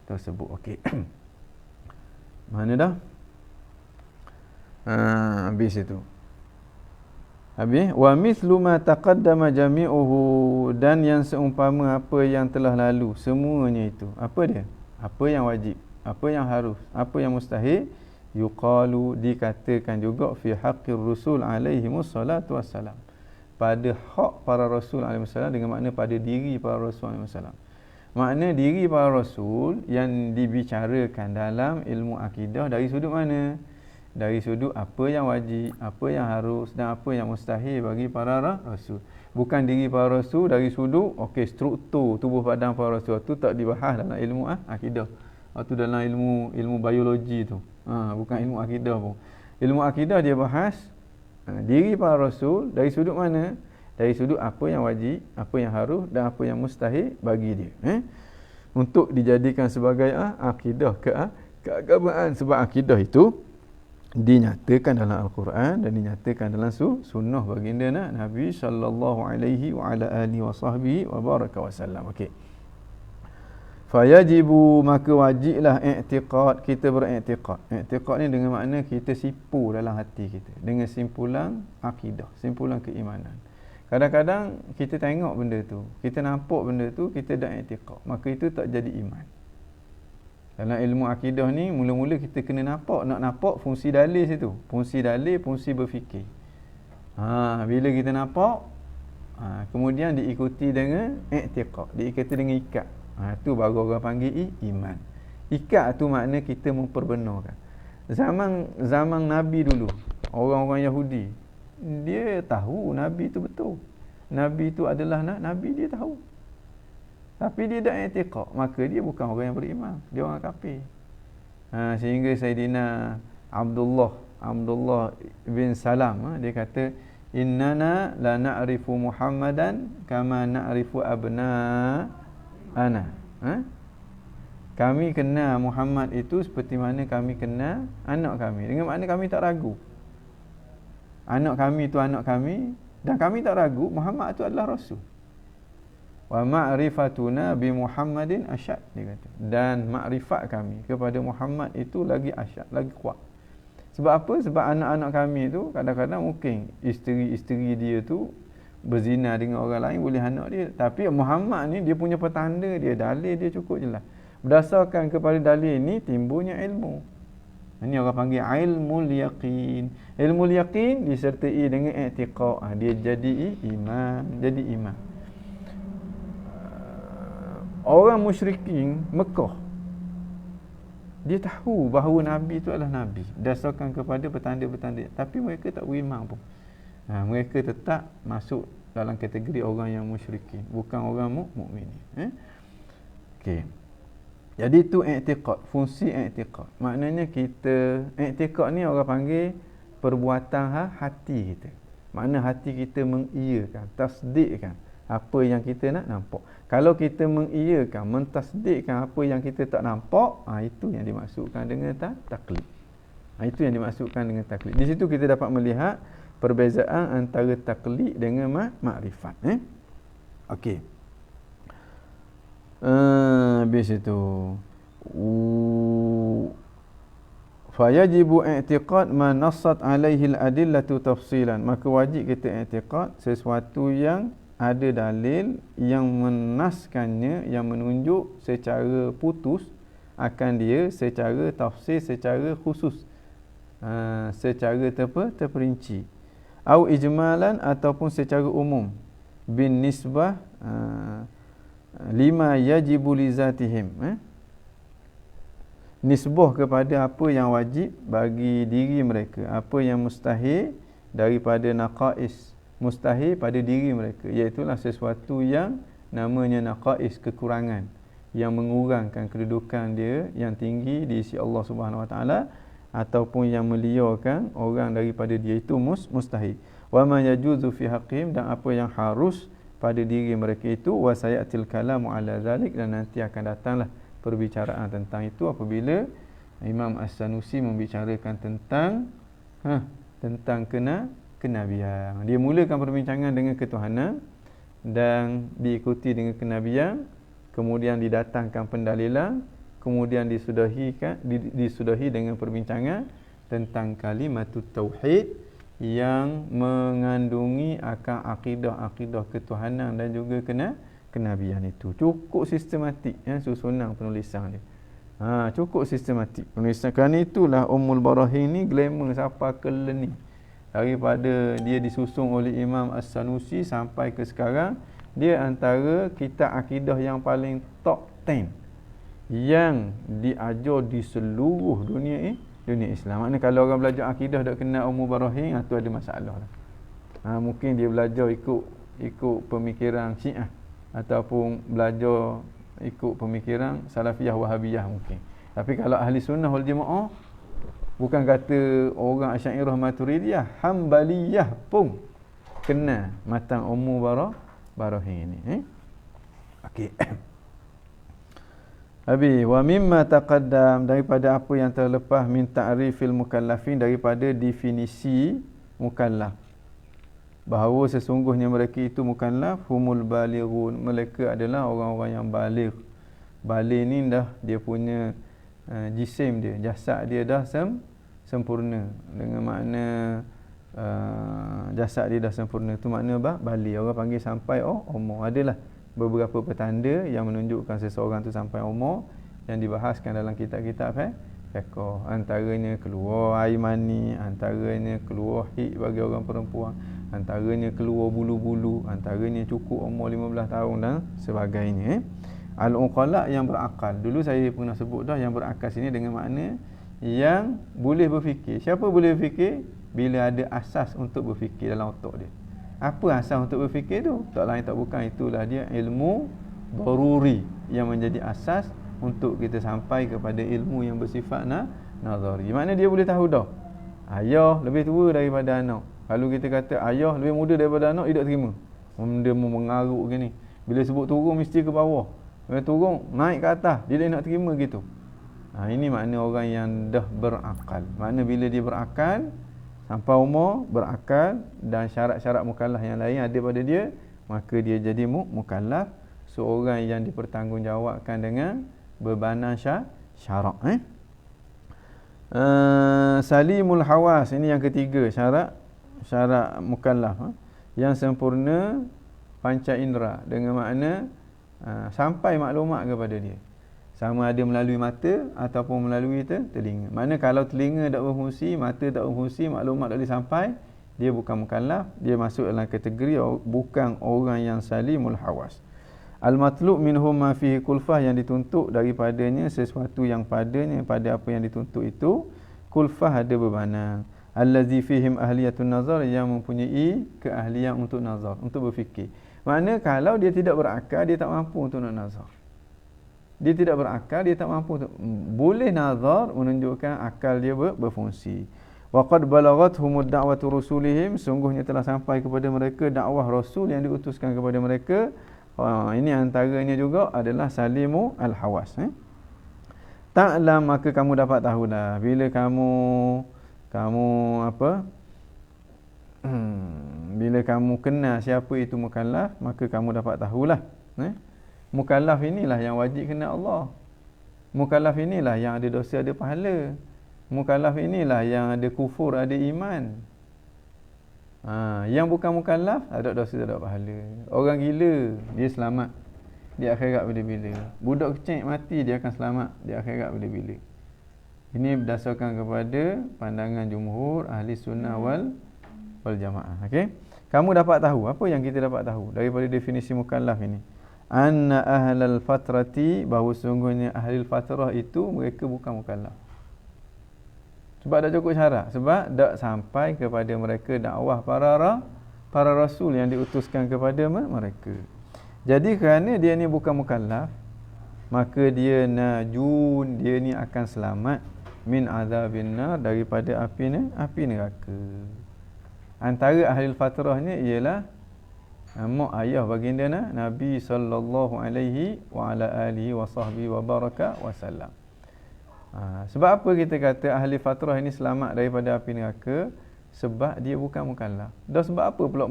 tersebut. Okey. Mana dah? Habis itu. Habis wa mithlu ma taqaddama jami'uhu, dan yang seumpama apa yang telah lalu semuanya itu. Apa dia? Apa yang wajib, apa yang harus, apa yang mustahil, yuqalu, dikatakan juga fi haqqir rusul alaihimus salatu wassalam, pada hak para rasul alaihi wasallam, dengan makna pada diri para rasul alaihi wasallam. Makna diri para rasul yang dibicarakan dalam ilmu akidah dari sudut mana? Dari sudut apa yang wajib, apa yang harus dan apa yang mustahil bagi para rasul. Bukan diri para rasul dari sudut struktur tubuh badan para rasul tu tak dibahas dalam ilmu akidah. Atau dalam ilmu biologi tu. Bukan ilmu akidah pun. Ilmu akidah dia bahas diri para rasul dari sudut mana? Dari sudut apa yang wajib, apa yang harus dan apa yang mustahil bagi dia. Untuk dijadikan sebagai akidah keagamaan, sebab akidah itu dinyatakan dalam Al-Quran dan dinyatakan dalam sunnah baginda Nabi sallallahu alaihi wa ala alihi wa sahbihi wa baraka wasallam. Okey. Fayajibu, maka wajiblah i'tiqad, kita beriktikad. I'tiqad ni dengan makna kita sipu dalam hati kita dengan simpulan akidah, simpulan keimanan. Kadang-kadang kita tengok benda tu, kita nampak benda tu, kita dah i'tiqad, maka itu tak jadi iman. Dalam ilmu akidah ni mula-mula kita kena nak nampak fungsi dalil situ. Fungsi dalil, fungsi berfikir. Bila kita nampak, kemudian diikuti dengan i'tiqad, diikuti dengan ikat. Tu baru orang panggil iman. Ikat tu makna kita memperbenarkan. Zaman Nabi dulu, orang-orang Yahudi, dia tahu Nabi tu betul. Nabi tu adalah Nabi, dia tahu. Tapi dia tak i'tiqad, maka dia bukan orang yang beriman, dia orang kafir. Sehingga Sayyidina Abdullah bin Salam, dia kata, innana la na'rifu Muhammadan kama na'rifu abna'ana. Kami kenal Muhammad itu seperti mana kami kenal anak kami. Dengan makna kami tak ragu. Anak kami itu anak kami, dan kami tak ragu Muhammad itu adalah Rasul. Wa ma'rifatuna bi Muhammadin asyad, dia kata. Dan makrifat kami kepada Muhammad itu lagi asyad, lagi kuat. Sebab apa? Sebab anak-anak kami itu kadang-kadang mungkin isteri-isteri dia tu berzina dengan orang lain, boleh anak dia. Tapi Muhammad ni dia punya petanda dia, dalil dia cukup jelas. Berdasarkan kepada dalil ni timbulnya ilmu. Ini orang panggil ilmul yaqin. Ilmul yaqin disertai dengan i'tiqad. Dia jadi iman. Orang musyrikin Mekah, dia tahu bahawa Nabi itu adalah Nabi berdasarkan kepada petanda-petanda, tapi mereka tak beriman pun. Mereka tetap masuk dalam kategori orang yang musyrikin, bukan orang mukminin. Okey. Jadi itu i'tiqad, fungsi i'tiqad. Maknanya kita, i'tiqad ni orang panggil perbuatan hati kita. Makna hati kita mengiyakan, tasdikkan apa yang kita nak nampak. Kalau kita mengiyakan, mentasdikkan apa yang kita tak nampak, itu yang dimaksudkan dengan taklid. Itu yang dimaksudkan dengan taklid. Di situ kita dapat melihat perbezaan antara taklid dengan makrifat. Okey. Habis itu. Fayajibu i'tiqad ma nassat alaihi al-adillatu tafsilan. Maka wajib kita i'tiqad sesuatu yang ada dalil yang menaskannya, yang menunjuk secara putus akan dia, secara tafsir, secara khusus, secara terperinci, au ijmalan ataupun secara umum, bin nisbah lima yajibu li zatihim, nisbah kepada apa yang wajib bagi diri mereka, apa yang mustahil daripada naqais, mustahil pada diri mereka, iaitulah sesuatu yang namanya naqais, kekurangan yang mengurangkan kedudukan dia yang tinggi di sisi Allah Subhanahu Wa Taala, ataupun yang meliarkan orang daripada dia, itu mustahil. Wa ma yajuzu fi haqqihim, dan apa yang harus pada diri mereka itu, wa sayatil kalamu ala zalik, dan nanti akan datanglah perbicaraan tentang itu apabila Imam As-Sanusi membicarakan tentang kenabian. Dia mulakan perbincangan dengan ketuhanan dan diikuti dengan kenabian, kemudian didatangkan pendalilan, kemudian disudahi dengan perbincangan tentang kalimatut tauhid yang mengandungi akan akidah ketuhanan dan juga kenabian itu. Cukup sistematik susunan penulisan dia. Cukup sistematik penulisan. Kerana itulah Ummul Barahin ni glamour siapa kelen ni. Daripada dia disusun oleh Imam As-Sanusi sampai ke sekarang, dia antara kitab akidah yang paling top 10 yang diajar di seluruh dunia Islam. Maknanya kalau orang belajar akidah tak kenal Ummul Barahin, itu ada masalah lah. Mungkin dia belajar ikut pemikiran Syiah, ataupun belajar ikut pemikiran Salafiyah Wahabiyah mungkin. Tapi kalau ahli sunnah wal jamaah, bukan kata orang Asy'ariyah Maturidiyah, Hambaliyah pun kena matan Ummul Barahin ini. Okey. Habis, wa mimma taqaddam, daripada apa yang terlepas, min ta'rifil mukallafin, daripada definisi mukallaf, bahawa sesungguhnya mereka itu mukallaf, humul balighun, mereka adalah orang-orang yang baligh. Baligh ni dah dia punya jisim dia, jasad dia dah sempurna. Dengan makna jasad dia dah sempurna, tu makna baligh. Orang panggil sampai umur. Adalah beberapa petanda yang menunjukkan seseorang tu sampai umur yang dibahaskan dalam kitab-kitab fiqh. Antaranya keluar air mani, antaranya keluar haid bagi orang perempuan, antaranya keluar bulu-bulu, antaranya cukup umur 15 tahun dan sebagainya. Al-uqala, yang berakal. Dulu saya pernah sebut dah, yang berakal sini dengan makna yang boleh berfikir. Siapa boleh berfikir? Bila ada asas untuk berfikir dalam otak dia. Apa asas untuk berfikir tu? Tak lain tak bukan, itulah dia ilmu daruri yang menjadi asas untuk kita sampai kepada ilmu yang bersifat nazari. Maknanya dia boleh tahu dah, ayah lebih tua daripada anak. Kalau kita kata ayah lebih muda daripada anak, dia tak terima. Dia mengaruk gini. Bila sebut turun mesti ke bawah. Bila turun naik ke atas, dia tak nak terima gitu. Ini makna orang yang dah berakal. Makna bila dia berakal, sampai umur berakal dan syarat-syarat mukallaf yang lain ada pada dia, maka dia jadi mukallaf, seorang yang dipertanggungjawabkan dengan bebanan syarak. Salimul hawas, ini yang ketiga syarat mukallaf, yang sempurna panca indera, dengan makna sampai maklumat kepada dia, sama ada melalui mata ataupun melalui telinga. Mana kalau telinga tak berfungsi, mata tak berfungsi, maklumat tak boleh sampai, dia bukan mukallaf, dia masuk dalam kategori bukan orang yang salimul hawas. Al-matlub minhum ma fihi kulfah, yang dituntut daripadanya sesuatu yang padanya, pada apa yang dituntut itu kulfah, ada bebanan. Allazi fihim ahliyatun nazar, yang mempunyai keahlian untuk nazar, untuk berfikir. Makna kalau dia tidak berakal, dia tak mampu untuk nak nazar. Dia tidak berakal, dia tak mampu untuk, boleh nazar menunjukkan akal dia berfungsi. Wa qad balaghathumud da'watu rusulihim, sungguhnya telah sampai kepada mereka dakwah rasul yang diutuskan kepada mereka. Ini antaranya juga adalah salimu al-hawas. Ta'lam, maka kamu dapat tahulah, bila kamu Bila kamu kenal siapa itu mukallaf, maka kamu dapat tahulah. Mukallaf inilah yang wajib kenal Allah. Mukallaf inilah yang ada dosa, ada pahala. Mukallaf inilah yang ada kufur, ada iman. Yang bukan mukallaf, ada dosa, ada pahala. Orang gila, dia selamat di akhirat bila-bila. Budak kecil mati, dia akan selamat di akhirat bila-bila. Ini berdasarkan kepada pandangan jumhur ahli sunnah wal jamaah. Okey. Kamu dapat tahu apa yang kita dapat tahu daripada definisi mukallaf ini? Anna ahlal fatrati, bahawa sungguhnya ahli fatrah itu mereka bukan mukallaf. Sebab dah cukup syarat, sebab dak sampai kepada mereka dakwah para rasul yang diutuskan kepada mereka. Jadi kerana dia ni bukan mukallaf, maka dia najun, dia ni akan selamat min azabin nar, daripada api neraka. Antara ahli fatrah ni ialah mak ayah baginda Nabi sallallahu alaihi wa ala alihi wa sahbihi wa baraka wasallam. Sebab apa kita kata ahli fatrah ini selamat daripada api neraka? Sebab dia bukan mukallaf. Dan sebab apa pula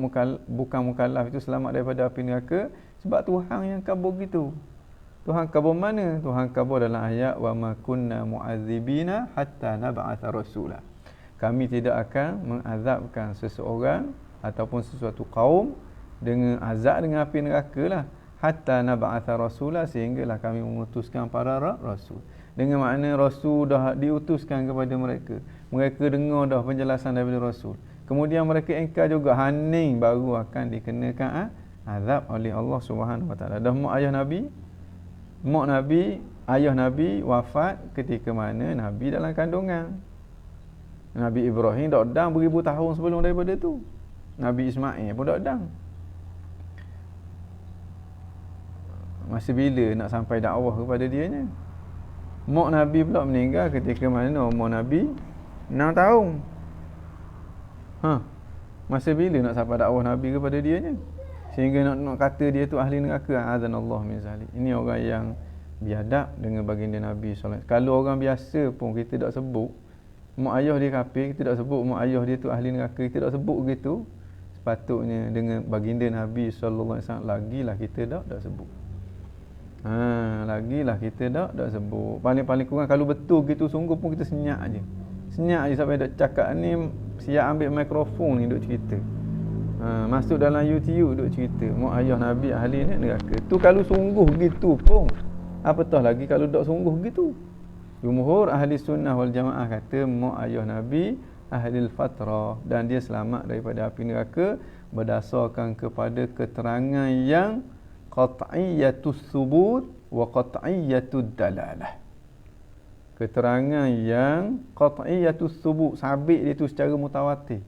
bukan mukallaf itu selamat daripada api neraka? Sebab Tuhan yang kabur gitu. Tuhan kabur mana? Tuhan kabur dalam ayat wa ma kunna mu'adzibina hatta nab'atha rasula. Kami tidak akan mengazabkan seseorang ataupun sesuatu kaum dengan azab dengan api neraka lah, hatta nab'atha rasula, sehinggalah kami mengutuskan para rasul. Dengan makna rasul dah diutuskan kepada mereka. Mereka dengar dah penjelasan daripada rasul. Kemudian mereka engkar juga, haning baru akan dikenakan azab oleh Allah Subhanahu Wa Taala. Dah mak ayah Nabi wafat ketika mana Nabi dalam kandungan. Nabi Ibrahim dah dang beribu tahun sebelum daripada tu. Nabi Ismail pun dah dang. Masa bila nak sampai dakwah kepada dianya? Mak Nabi pula meninggal ketika mana umur Nabi 6 tahun. Masa bila nak sampai dakwah Nabi kepada dianya? Sehingga nak kata dia tu ahli neraka. Azanallahu min zalik. Ini orang yang biadab dengan baginda Nabi SAW. Kalau orang biasa pun kita tak sebut mak ayah dia kafir, kita tak sebut mak ayah dia tu ahli neraka, kita tak sebut begitu. Sepatutnya dengan baginda Nabi SAW lagilah kita tak sebut. Lagilah kita tak sebut. Paling-paling kurang kalau betul gitu sungguh pun kita senyap je sampai dok cakap ni, siap ambil mikrofon ni dok cerita. Masuk dalam YouTube duk cerita mak ayah Nabi ahli neraka. Tu kalau sungguh gitu pun, apatah lagi kalau tak sungguh gitu. Jumhur ahli sunnah wal jamaah kata mak ayah Nabi ahli fatrah dan dia selamat daripada api neraka berdasarkan kepada keterangan yang qat'iyatus subut wa qat'iyatud dalalah. Keterangan yang qat'iyatus subut, sabit dia tu secara mutawatir.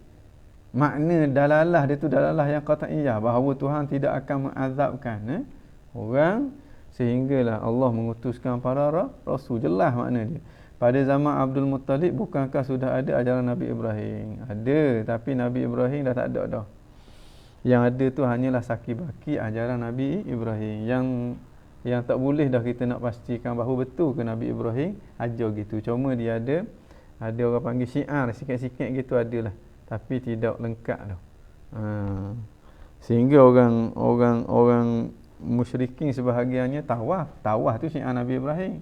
Makna dalalah dia tu dalalah yang qat'iyah, bahawa Tuhan tidak akan mengazabkan orang sehinggalah Allah mengutuskan para rasul. Jelas makna dia. Pada zaman Abdul Muttalib bukankah sudah ada ajaran Nabi Ibrahim? Ada, tapi Nabi Ibrahim dah tak ada dah. Yang ada tu hanyalah saki-baki ajaran Nabi Ibrahim yang tak boleh dah kita nak pastikan bahawa betul ke Nabi Ibrahim ajar gitu. Cuma dia ada orang panggil syiar sikit-sikit gitu adalah. Tapi tidak lengkap dah. Sehingga orang musyrikin sebahagiannya tawaf tu syiar Nabi Ibrahim.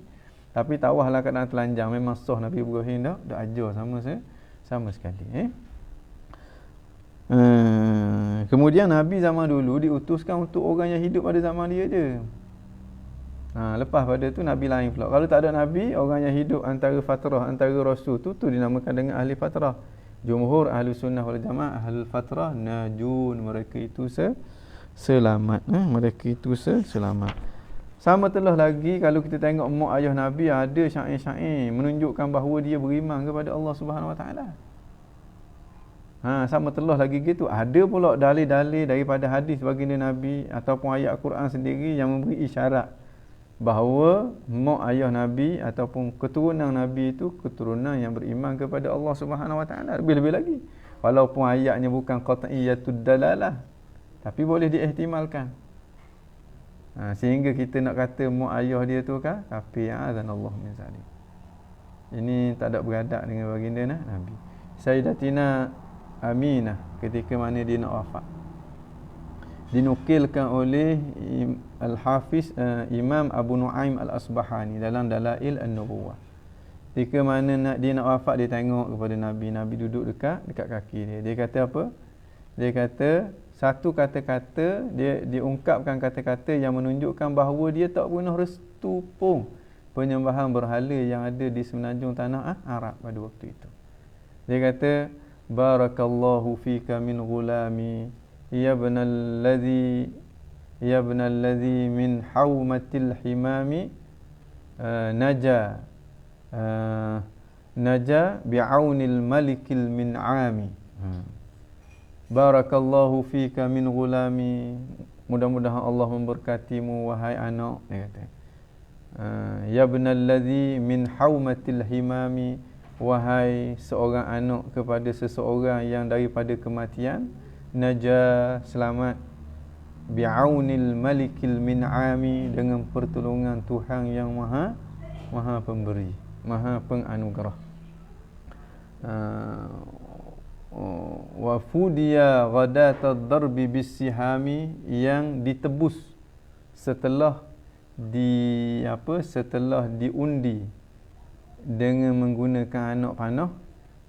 Tapi tawaflah keadaan telanjang, memang sah Nabi Ibrahim dah ajar sama sekali. Kemudian Nabi zaman dulu diutuskan untuk orang yang hidup pada zaman dia je. Lepas pada tu Nabi lain pula. Kalau tak ada Nabi, orang yang hidup antara fatrah, antara rasul tu dinamakan dengan ahli fatrah. Jumhur ahli sunnah wal jamaah ahli fatrah najun, mereka itu selamat. Mereka itu selamat. Sama telah lagi kalau kita tengok mak ayah Nabi ada syair-syair menunjukkan bahawa dia beriman kepada Allah Subhanahu Wa Taala. Sama telah lagi gitu. Ada pula dalil-dalil daripada hadis baginda Nabi ataupun ayat Quran sendiri yang memberi isyarat bahawa mak ayah Nabi ataupun keturunan Nabi itu keturunan yang beriman kepada Allah Subhanahu Wa Taala. Lebih-lebih lagi, walaupun ayatnya bukan qat'iyatud dalalah, tapi boleh diihtimalkan. Sehingga kita nak kata mak ayah dia tu kan kafir, azanallahu min zalik. Ini tak ada beradab dengan baginda Nabi. Sayyidatina Aminah ketika mana dia nak wafat. Dinukilkan oleh Al-Hafiz Imam Abu Nu'aim Al-Asbahani dalam Dalail An-Nubuwah. Ketika mana dia nak wafat, dia tengok kepada Nabi. Nabi duduk dekat kaki dia. Dia kata apa? Dia kata satu kata-kata, dia diungkapkan kata-kata yang menunjukkan bahawa dia tak pernah restu pun penyembahan berhala yang ada di semenanjung tanah Arab pada waktu itu. Dia kata, barakallahu fika min ghulami ya ibnalladhi min haumatil himami naja bi'aunil malikil min'ami. Barakallahu fika min ghulami, mudah-mudahan Allah memberkatimu wahai anak, dia kata. Ya ibnalladhi min haumatil himami, wahai seorang anak kepada seseorang yang daripada kematian, naja, selamat, bi'aunil malikil min'ami, dengan pertolongan Tuhan yang maha pemberi, maha penganugerah. Wa fudiya ghadatad darbi bisihami, yang ditebus setelah diundi dengan menggunakan anak panah,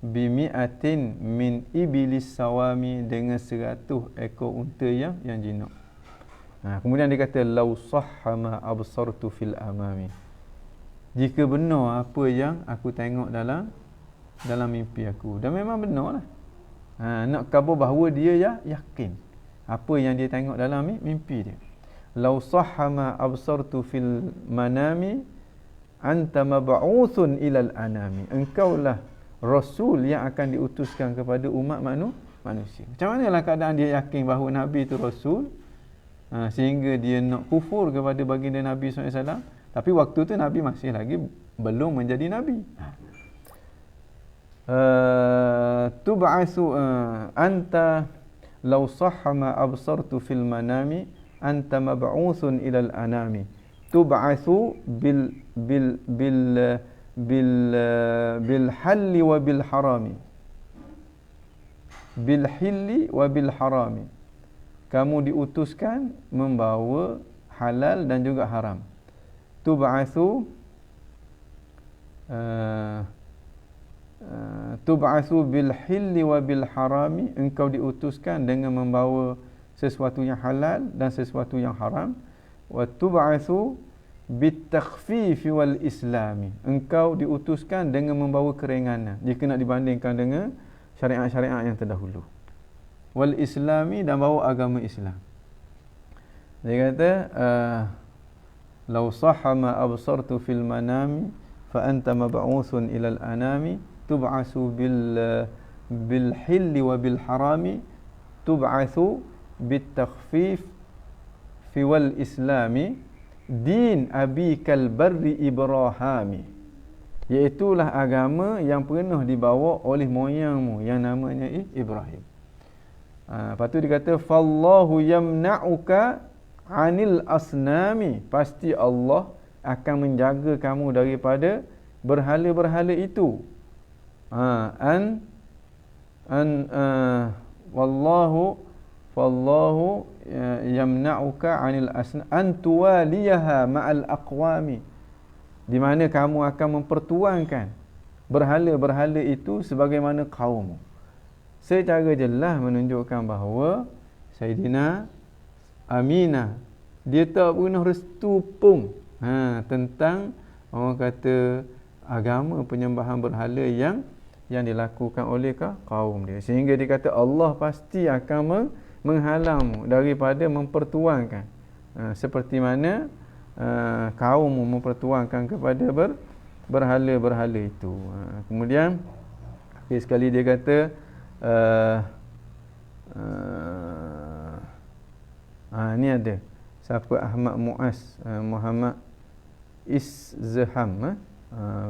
bimi'atin min iblis sawami, dengan 100 ekor unta yang jinak. Kemudian dia kata law sahha ma absartu fil amami, jika benar apa yang aku tengok dalam mimpi aku. Dan memang benar lah. Nak khabar bahawa dia yakin apa yang dia tengok dalam mimpi dia. Law sahha ma absartu fil manami anta mab'uthun ilal anami, engkaulah rasul yang akan diutuskan kepada umat manusia. Macam manalah keadaan dia yakin bahawa Nabi itu rasul, sehingga dia nak kufur kepada baginda Nabi SAW. Tapi waktu tu Nabi masih lagi belum menjadi Nabi. Tub'asu anta law sahha ma absartu fil manami anta mab'uthun ilal anami, tub'asu bil halli wa bil harami, bil hilli wa bil harami, kamu diutuskan membawa halal dan juga haram. Tub'asu bil hilli wa bil harami, engkau diutuskan dengan membawa sesuatu yang halal dan sesuatu yang haram. Wa tub'asu bit takhfifi wal islami, engkau diutuskan dengan membawa keringanan jika nak dibandingkan dengan syariat-syariat yang terdahulu. Wal islami, dan bawa agama Islam. Dia kata law sahha ma absartu fil manami fa anta mab'uthun ilal anami, tub'asu bil hilli wa bil harami, tub'asu bit takhfif fi wal islami, din abikal barri ibrahami, iaitulah agama yang pernah dibawa oleh moyangmu yang namanya Ibrahim. Lepas tu dia kata fallahu yamna'uka anil asnami, pasti Allah akan menjaga kamu daripada berhala-berhala itu. Wallahu yamna'uka 'anil asna an tuwaliyaha ma'al aqwami, di mana kamu akan mempertuangkan berhala-berhala itu sebagaimana kaum. Secara jelas menunjukkan bahawa Sayyidina Aminah dia tak pernah restu pun tentang orang kata agama penyembahan berhala yang dilakukan oleh kaum dia, sehingga dia kata Allah pasti akan menghalangmu daripada mempertuangkan seperti mana kaummu mempertuangkan kepada berhala-berhala itu. Kemudian sekali dia kata ni ada siapa Ahmad Muaz Muhammad Izzham,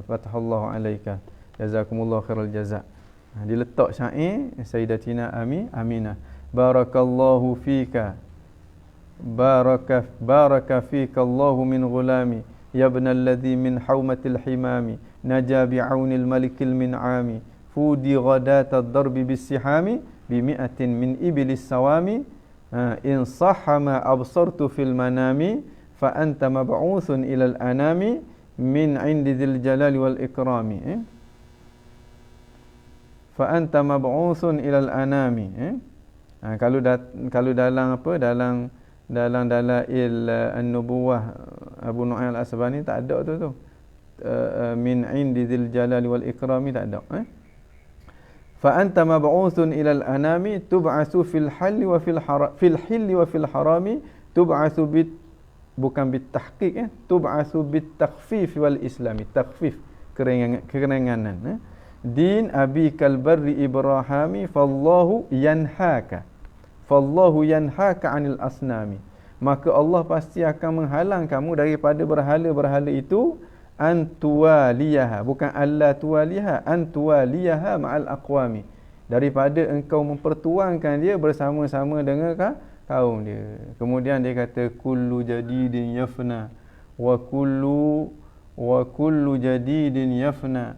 Fathallahu alaika jazakumullah khairal jazak. Dia letak syair Sayyidatina Aminah, barakallahu fika baraka fika Allahu min ghulami ya ibnalladhi min haumatil himami naja bi'aunil malikil min'ami fudi ghadatad darbi bisihami bimi'atin min iblis sawami in sahha ma absartu fil manami fa anta mab'utsun ilal anami min 'indi dzil jalali wal ikrami. Fa anta mab'utsun ilal anami. Kalau dalam apa, dalam dalail an-nubuwah Abu Nu'aym al-Asbani tak ada tu. Min 'indi dzil jalali wal ikrami tak ada. Fa anta mab'utsun ilal anami tub'atsu fil halli wa fil hilli wa fil harami tub'atsu bukan bit tahqiq, tub'atsu bit takhfif wal islami. Takhfif, keringanan. Din abikal barri ibrahami fallahu yanhaka 'anil asnami. Maka Allah pasti akan menghalang kamu daripada berhala-berhala itu, antuwaliyaha, bukan alla tuwaliha, antuwaliyaha ma'al aqwami, daripada engkau mempertuangkan dia bersama-sama dengan kaum dia. Kemudian dia kata kullu jadidin yafna wa kullu jadidin yafna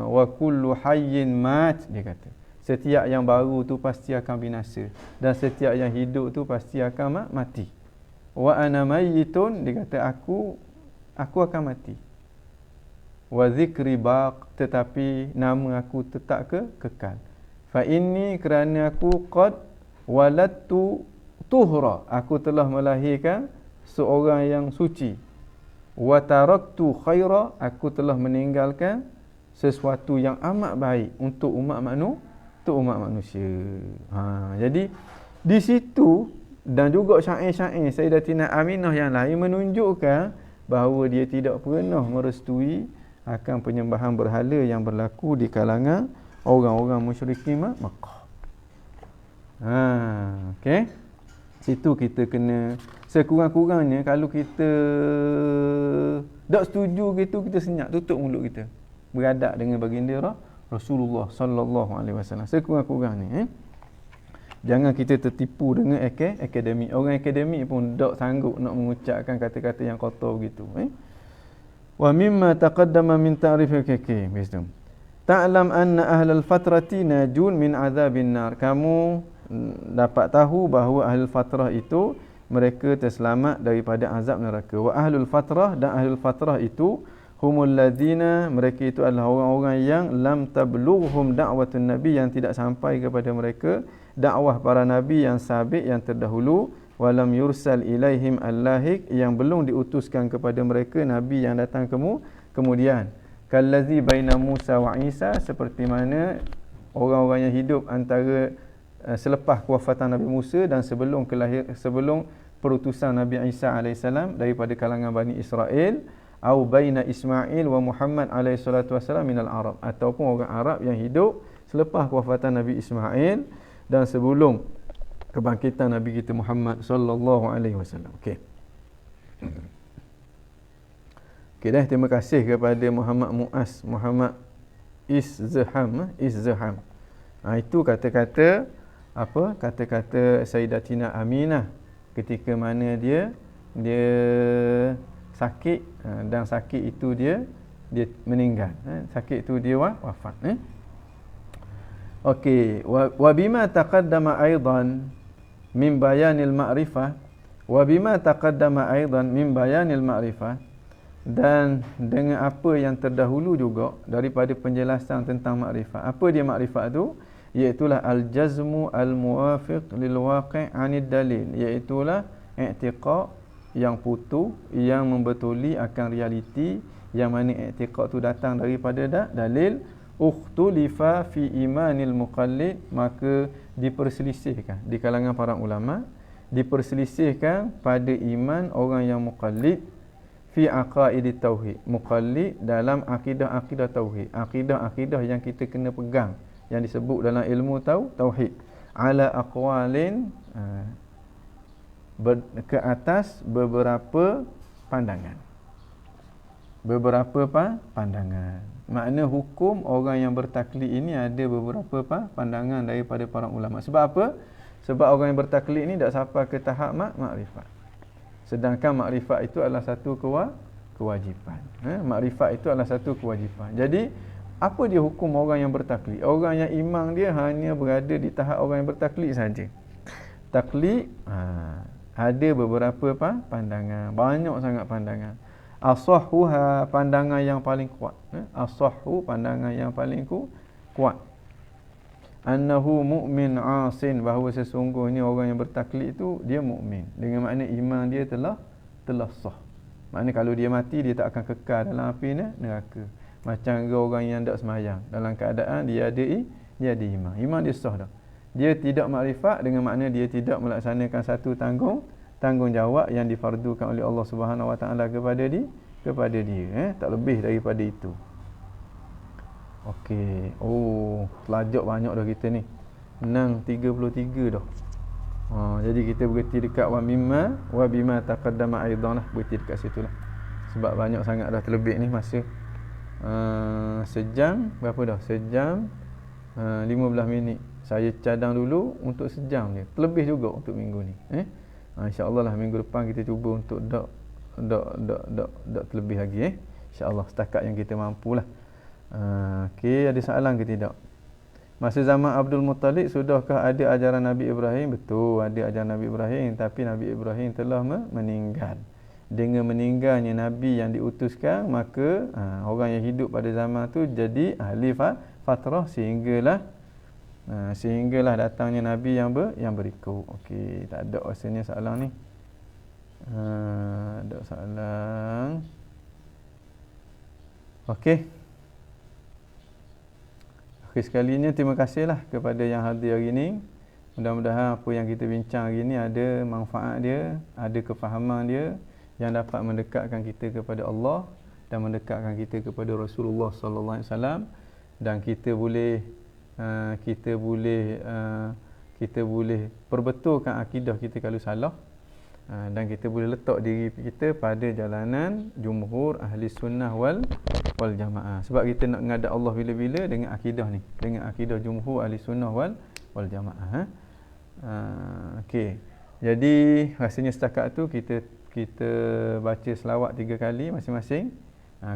wa kullu hayyin mat. Dia kata setiap yang baru tu pasti akan binasa dan setiap yang hidup tu pasti akan mati. Wa ana mayyitun, dia kata aku akan mati. Wa zikri baq, tetapi nama aku tetap kekal. Fa inni, kerana aku qad waladtu tuhra, aku telah melahirkan seorang yang suci. Wa taraktu khaira, aku telah meninggalkan sesuatu yang amat baik untuk umat manusia. Jadi di situ dan juga syair-syair Sayyidatina Aminah yang lain menunjukkan bahawa dia tidak pernah merestui akan penyembahan berhala yang berlaku di kalangan orang-orang musyrikin Makkah. Okey. Situ kita kena, sekurang-kurangnya kalau kita tak setuju gitu, kita senyap, tutup mulut kita, beradab dengan baginda Rasulullah sallallahu alaihi wasallam sekurang-kurangnya. Jangan kita tertipu dengan akademik. Orang akademik pun tak sanggup nak mengucapkan kata-kata yang kotor begitu. Wa mimma taqaddama min ta'rif wisdom. Ta'lam anna ahlal fatrati najun min azabin nar. Kamu dapat tahu bahawa ahlul fatrah itu mereka terselamat daripada azab neraka. Wa ahlul fatrah, dan ahlul fatrah itu humul ladzina, mereka itu adalah orang-orang yang lam tablughum da'watun nabi, yang tidak sampai kepada mereka dakwah para nabi yang sabik, yang terdahulu. Walam yursal ilaihim allahik, yang belum diutuskan kepada mereka nabi yang datang kemudian. Kallazi baina Musa wa Isa, seperti mana orang-orang yang hidup antara selepas kewafatan Nabi Musa dan sebelum perutusan Nabi Isa alaihissalam daripada kalangan Bani Israel. Au baina Ismail wa Muhammad alaihi salatu wasallam minal Arab, ataupun orang Arab yang hidup selepas kewafatan Nabi Ismail dan sebelum kebangkitan Nabi kita Muhammad sallallahu alaihi wasallam. Okey. Okey dah, terima kasih kepada Muhammad Izzaham. Itu kata-kata apa? Kata-kata Sayyidatina Aminah ketika mana dia sakit, dan sakit itu dia meninggal. Sakit itu dia wafat. Okey, wa bima taqaddama aidan min bayanil ma'rifah, dan dengan apa yang terdahulu juga daripada penjelasan tentang makrifat. Apa dia makrifat tu? Iaitulah al-jazmu al-muwafiq lil waqi' 'anid dalil, iaitulah i'tiqad yang putu, yang membetuli akan realiti, yang mana i'tiqad tu datang daripada dalil. Ukhtulifa fi imanil muqallid, maka diperselisihkan di kalangan para ulama, diperselisihkan pada iman orang yang muqallid. Fi aqaidit tauhid, muqallid dalam akidah tauhid, akidah yang kita kena pegang, yang disebut dalam ilmu tauhid. Ala aqwalin, ke atas beberapa pandangan. Makna hukum orang yang bertaklid ini ada beberapa pandangan daripada para ulama. Sebab apa? Sebab orang yang bertaklid ini tak sampai ke tahap makrifat. Sedangkan makrifat itu adalah satu kewajipan. Makrifat itu adalah satu kewajipan. Jadi Apa dia hukum orang yang bertaklid? Orang yang iman dia hanya berada di tahap orang yang bertaklid saja. Taklid ada beberapa pandangan, banyak sangat pandangan. As-sahhuha, pandangan yang paling kuat. As-sahhu, pandangan yang paling kuat. Annahu mu'min asin, bahawa sesungguhnya orang yang bertaklid itu dia mukmin. Dengan makna iman dia telah sah. Maknanya kalau dia mati dia tak akan kekal dalam api neraka. Macam orang yang tak semayang dalam keadaan dia ada iman. Iman dia sah dah. Dia tidak makrifat dengan makna dia tidak melaksanakan satu tanggungjawab yang difardukan oleh Allah Subhanahu Wa Taala kepada dia. Tak lebih daripada itu. Okey. Pelajar banyak dah kita ni. Menang 33 dah. Jadi kita berhenti dekat wa bima taqaddama aidan lah, berhenti dekat situ lah. Sebab banyak sangat dah terlebih ni masa. Sejam berapa dah? Sejam 15 minit. Saya cadang dulu untuk sejam je. Terlebih juga untuk minggu ni. InsyaAllah lah minggu depan kita cuba untuk tak terlebih lagi. InsyaAllah setakat yang kita mampulah. Okey, ada soalan ke tidak? Masa zaman Abdul Muttalib sudahkah ada ajaran Nabi Ibrahim? Betul, ada ajaran Nabi Ibrahim, tapi Nabi Ibrahim telah meninggal. Dengan meninggalnya Nabi yang diutuskan, maka orang yang hidup pada zaman tu jadi ahli fatrah sehinggalah datangnya Nabi yang berikut. Okey, tak ada rasanya soalan ni. Ada soalan. Okey. Akhir sekalinya terima kasihlah kepada yang hadir hari ini. Mudah-mudahan apa yang kita bincang hari ini ada manfaat dia, ada kefahaman dia yang dapat mendekatkan kita kepada Allah dan mendekatkan kita kepada Rasulullah sallallahu alaihi wasallam, dan kita boleh perbetulkan akidah kita kalau salah, dan kita boleh letak diri kita pada jalanan jumhur ahli sunnah wal jamaah. Sebab kita nak menghadap Allah bila-bila dengan akidah ni, dengan akidah jumhur ahli sunnah wal jamaah. Okey. Jadi rasanya setakat tu kita baca selawat 3 kali masing-masing.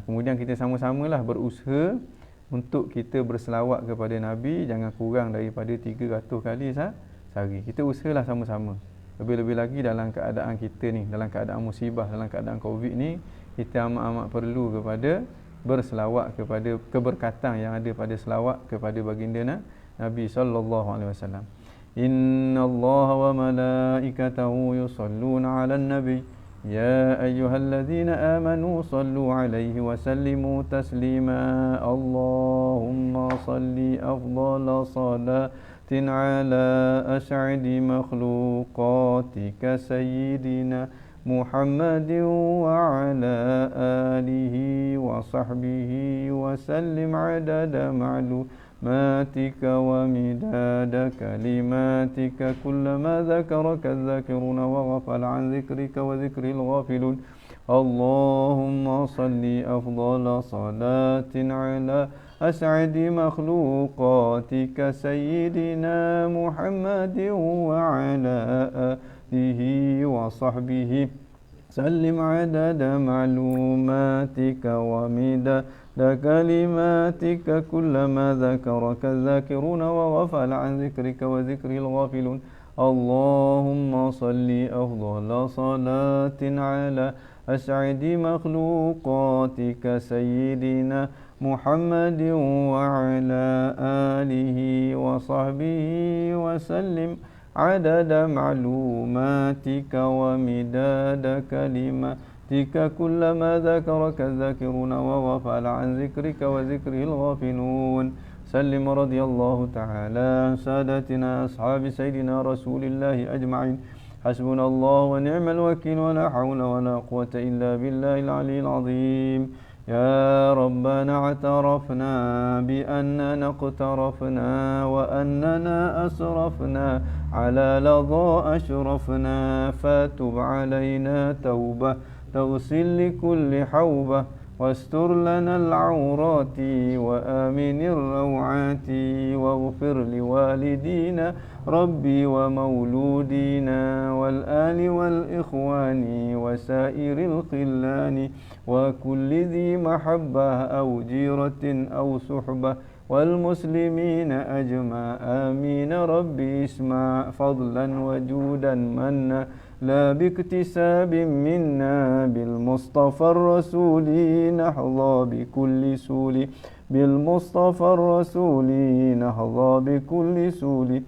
Kemudian kita sama-samalah berusaha untuk kita berselawat kepada Nabi jangan kurang daripada 300 kali sehari. Kita usahalah sama-sama. Lebih-lebih lagi dalam keadaan kita ni, dalam keadaan musibah, dalam keadaan Covid ni, kita amat-amat perlu kepada berselawat kepada keberkatan yang ada pada selawat kepada baginda Nabi sallallahu alaihi wasallam. Innallaha wa malaikatahu yusalluna 'alan nabi ya ayyuhalladzina amanu sallu 'alaihi wa sallimu taslima. Allahumma salli afdhala salatin 'ala as'adi makhluqatika sayyidina Muhammadin wa ala alihi wa sahbihi wa sallim adada ma'lumatika wa midada kalimatika kullama dhakaraka dhakiruna wa ghafala an dhikrika wa dhikril ghafilun. Allahumma salli afdhala salatin ala as'adi makhluqatika sayyidina Muhammadin wa ala alihi wa sahbihi sallim adada ma'lumatika wa midada kalimatika kullama dhakaraka dhakiruna wa ghafala an dhikrika wa dhikril ghafilun. Allahumma salli afdhala salatin ala as'adi makhluqatika sayyidina Muhammadin wa ala alihi wa sahbihi wa sallim adada ma'lumatika wa midada kalimatika kullama dhakaraka dhakiruna wa ghafala an dhikrika wa dhikril ghafilun. Sallim radiyallahu ta'ala sadatina ashabi sayyidina rasulillahi ajma'in. Hasbunallahu wa ni'mal wakil wa la hawla wa la quwwata illa billahil aliyyil azim. يا ربنا اعترفنا بأننا اقترفنا وأننا أسرفنا على لظى أشرفنا فتب علينا توبة تغسل لكل حوبة واستر لنا العورات وآمن الروعات واغفر لوالدينا ربي ومولودينا والآل والإخوان وسائر الخلان وكل ذي محبة أو جيرة أو صحبة والمسلمين أجمع آمين ربي اسمع فضلا وجودا منا لا باكتساب منا بالمصطفى الرسول نحظى بكل سول بالمصطفى الرسول نحظى بكل سول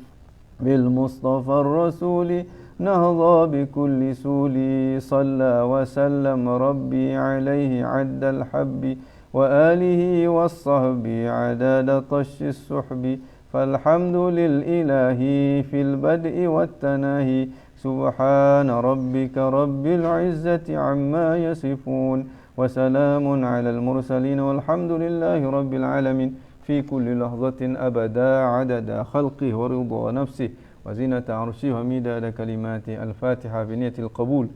بالمصطفى الرسول نهضى بكل سول صلى وسلم ربي عليه عد الحب وآله والصحب عدد طش السحب فالحمد للإله في البدء والتناهي سبحان ربك رب العزة عما يصفون وسلام على المرسلين والحمد لله رب العالمين في كل لحظة أبدا عدد خلقه ورضا نفسه وزينة عرشه ومداد كلماته الفاتحة بنية القبول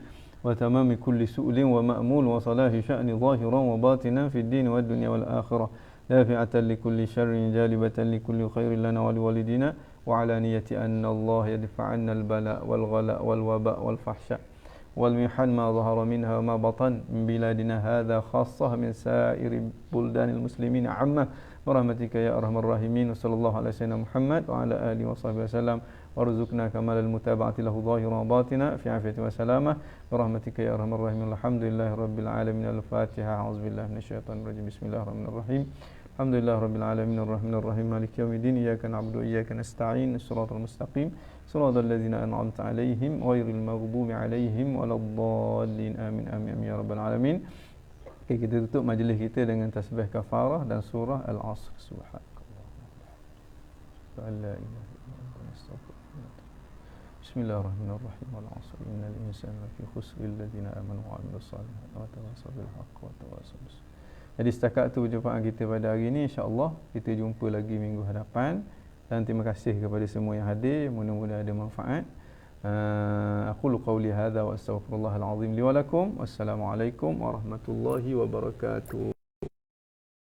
وتمام كل سؤل ومأمول وصلاح شأن ظاهرا وباطنا في الدين والدنيا والآخرة دافعة لكل شر جالبة لكل خير لنا ولوالدينا وعلى نية أن الله يدفع عنا البلاء والغلاء والوباء والفحشاء والمحن ما ظهر منها وما بطن من بلادنا هذا خاصة من سائر بلدان المسلمين عامة برحمتك يا أرحم الراحمين وصلى الله على سيدنا محمد وعلى آله وصحبه وسلم وارزقنا كمال المتابعة له ظاهرا وباطنا في عافية وسلامة برحمتك يا أرحم الراحمين الحمد لله رب العالمين الفاتحة أعوذ بالله من الشيطان الرجيم بسم الله الرحمن الرحيم الحمد لله رب العالمين الرحمن الرحيم مالك يوم الدين إياك نعبد وإياك نستعين الصراط المستقيم صراط الذين أنعمت عليهم غير المغضوب عليهم ولا الضالين آمين آمين يا رب العالمين. Okay, kita tutup majlis kita dengan tasbih kafarah dan surah Al-Asr. Subhanallah. La ilaha illallah. Bismillahirrahmanirrahim. Wal-'asr innal insana lafi khusr illa alladziina aamanu wa 'amilus shalihaati wa tawassaw bil haqqi wa tawassaw bis sabr. Jadi setakat tu perjumpaan kita pada hari ini, insya-Allah kita jumpa lagi minggu hadapan dan terima kasih kepada semua yang hadir, mudah-mudahan ada manfaat. أقول قولي هذا وأستغفر الله العظيم لي ولكم والسلام عليكم ورحمة الله وبركاته.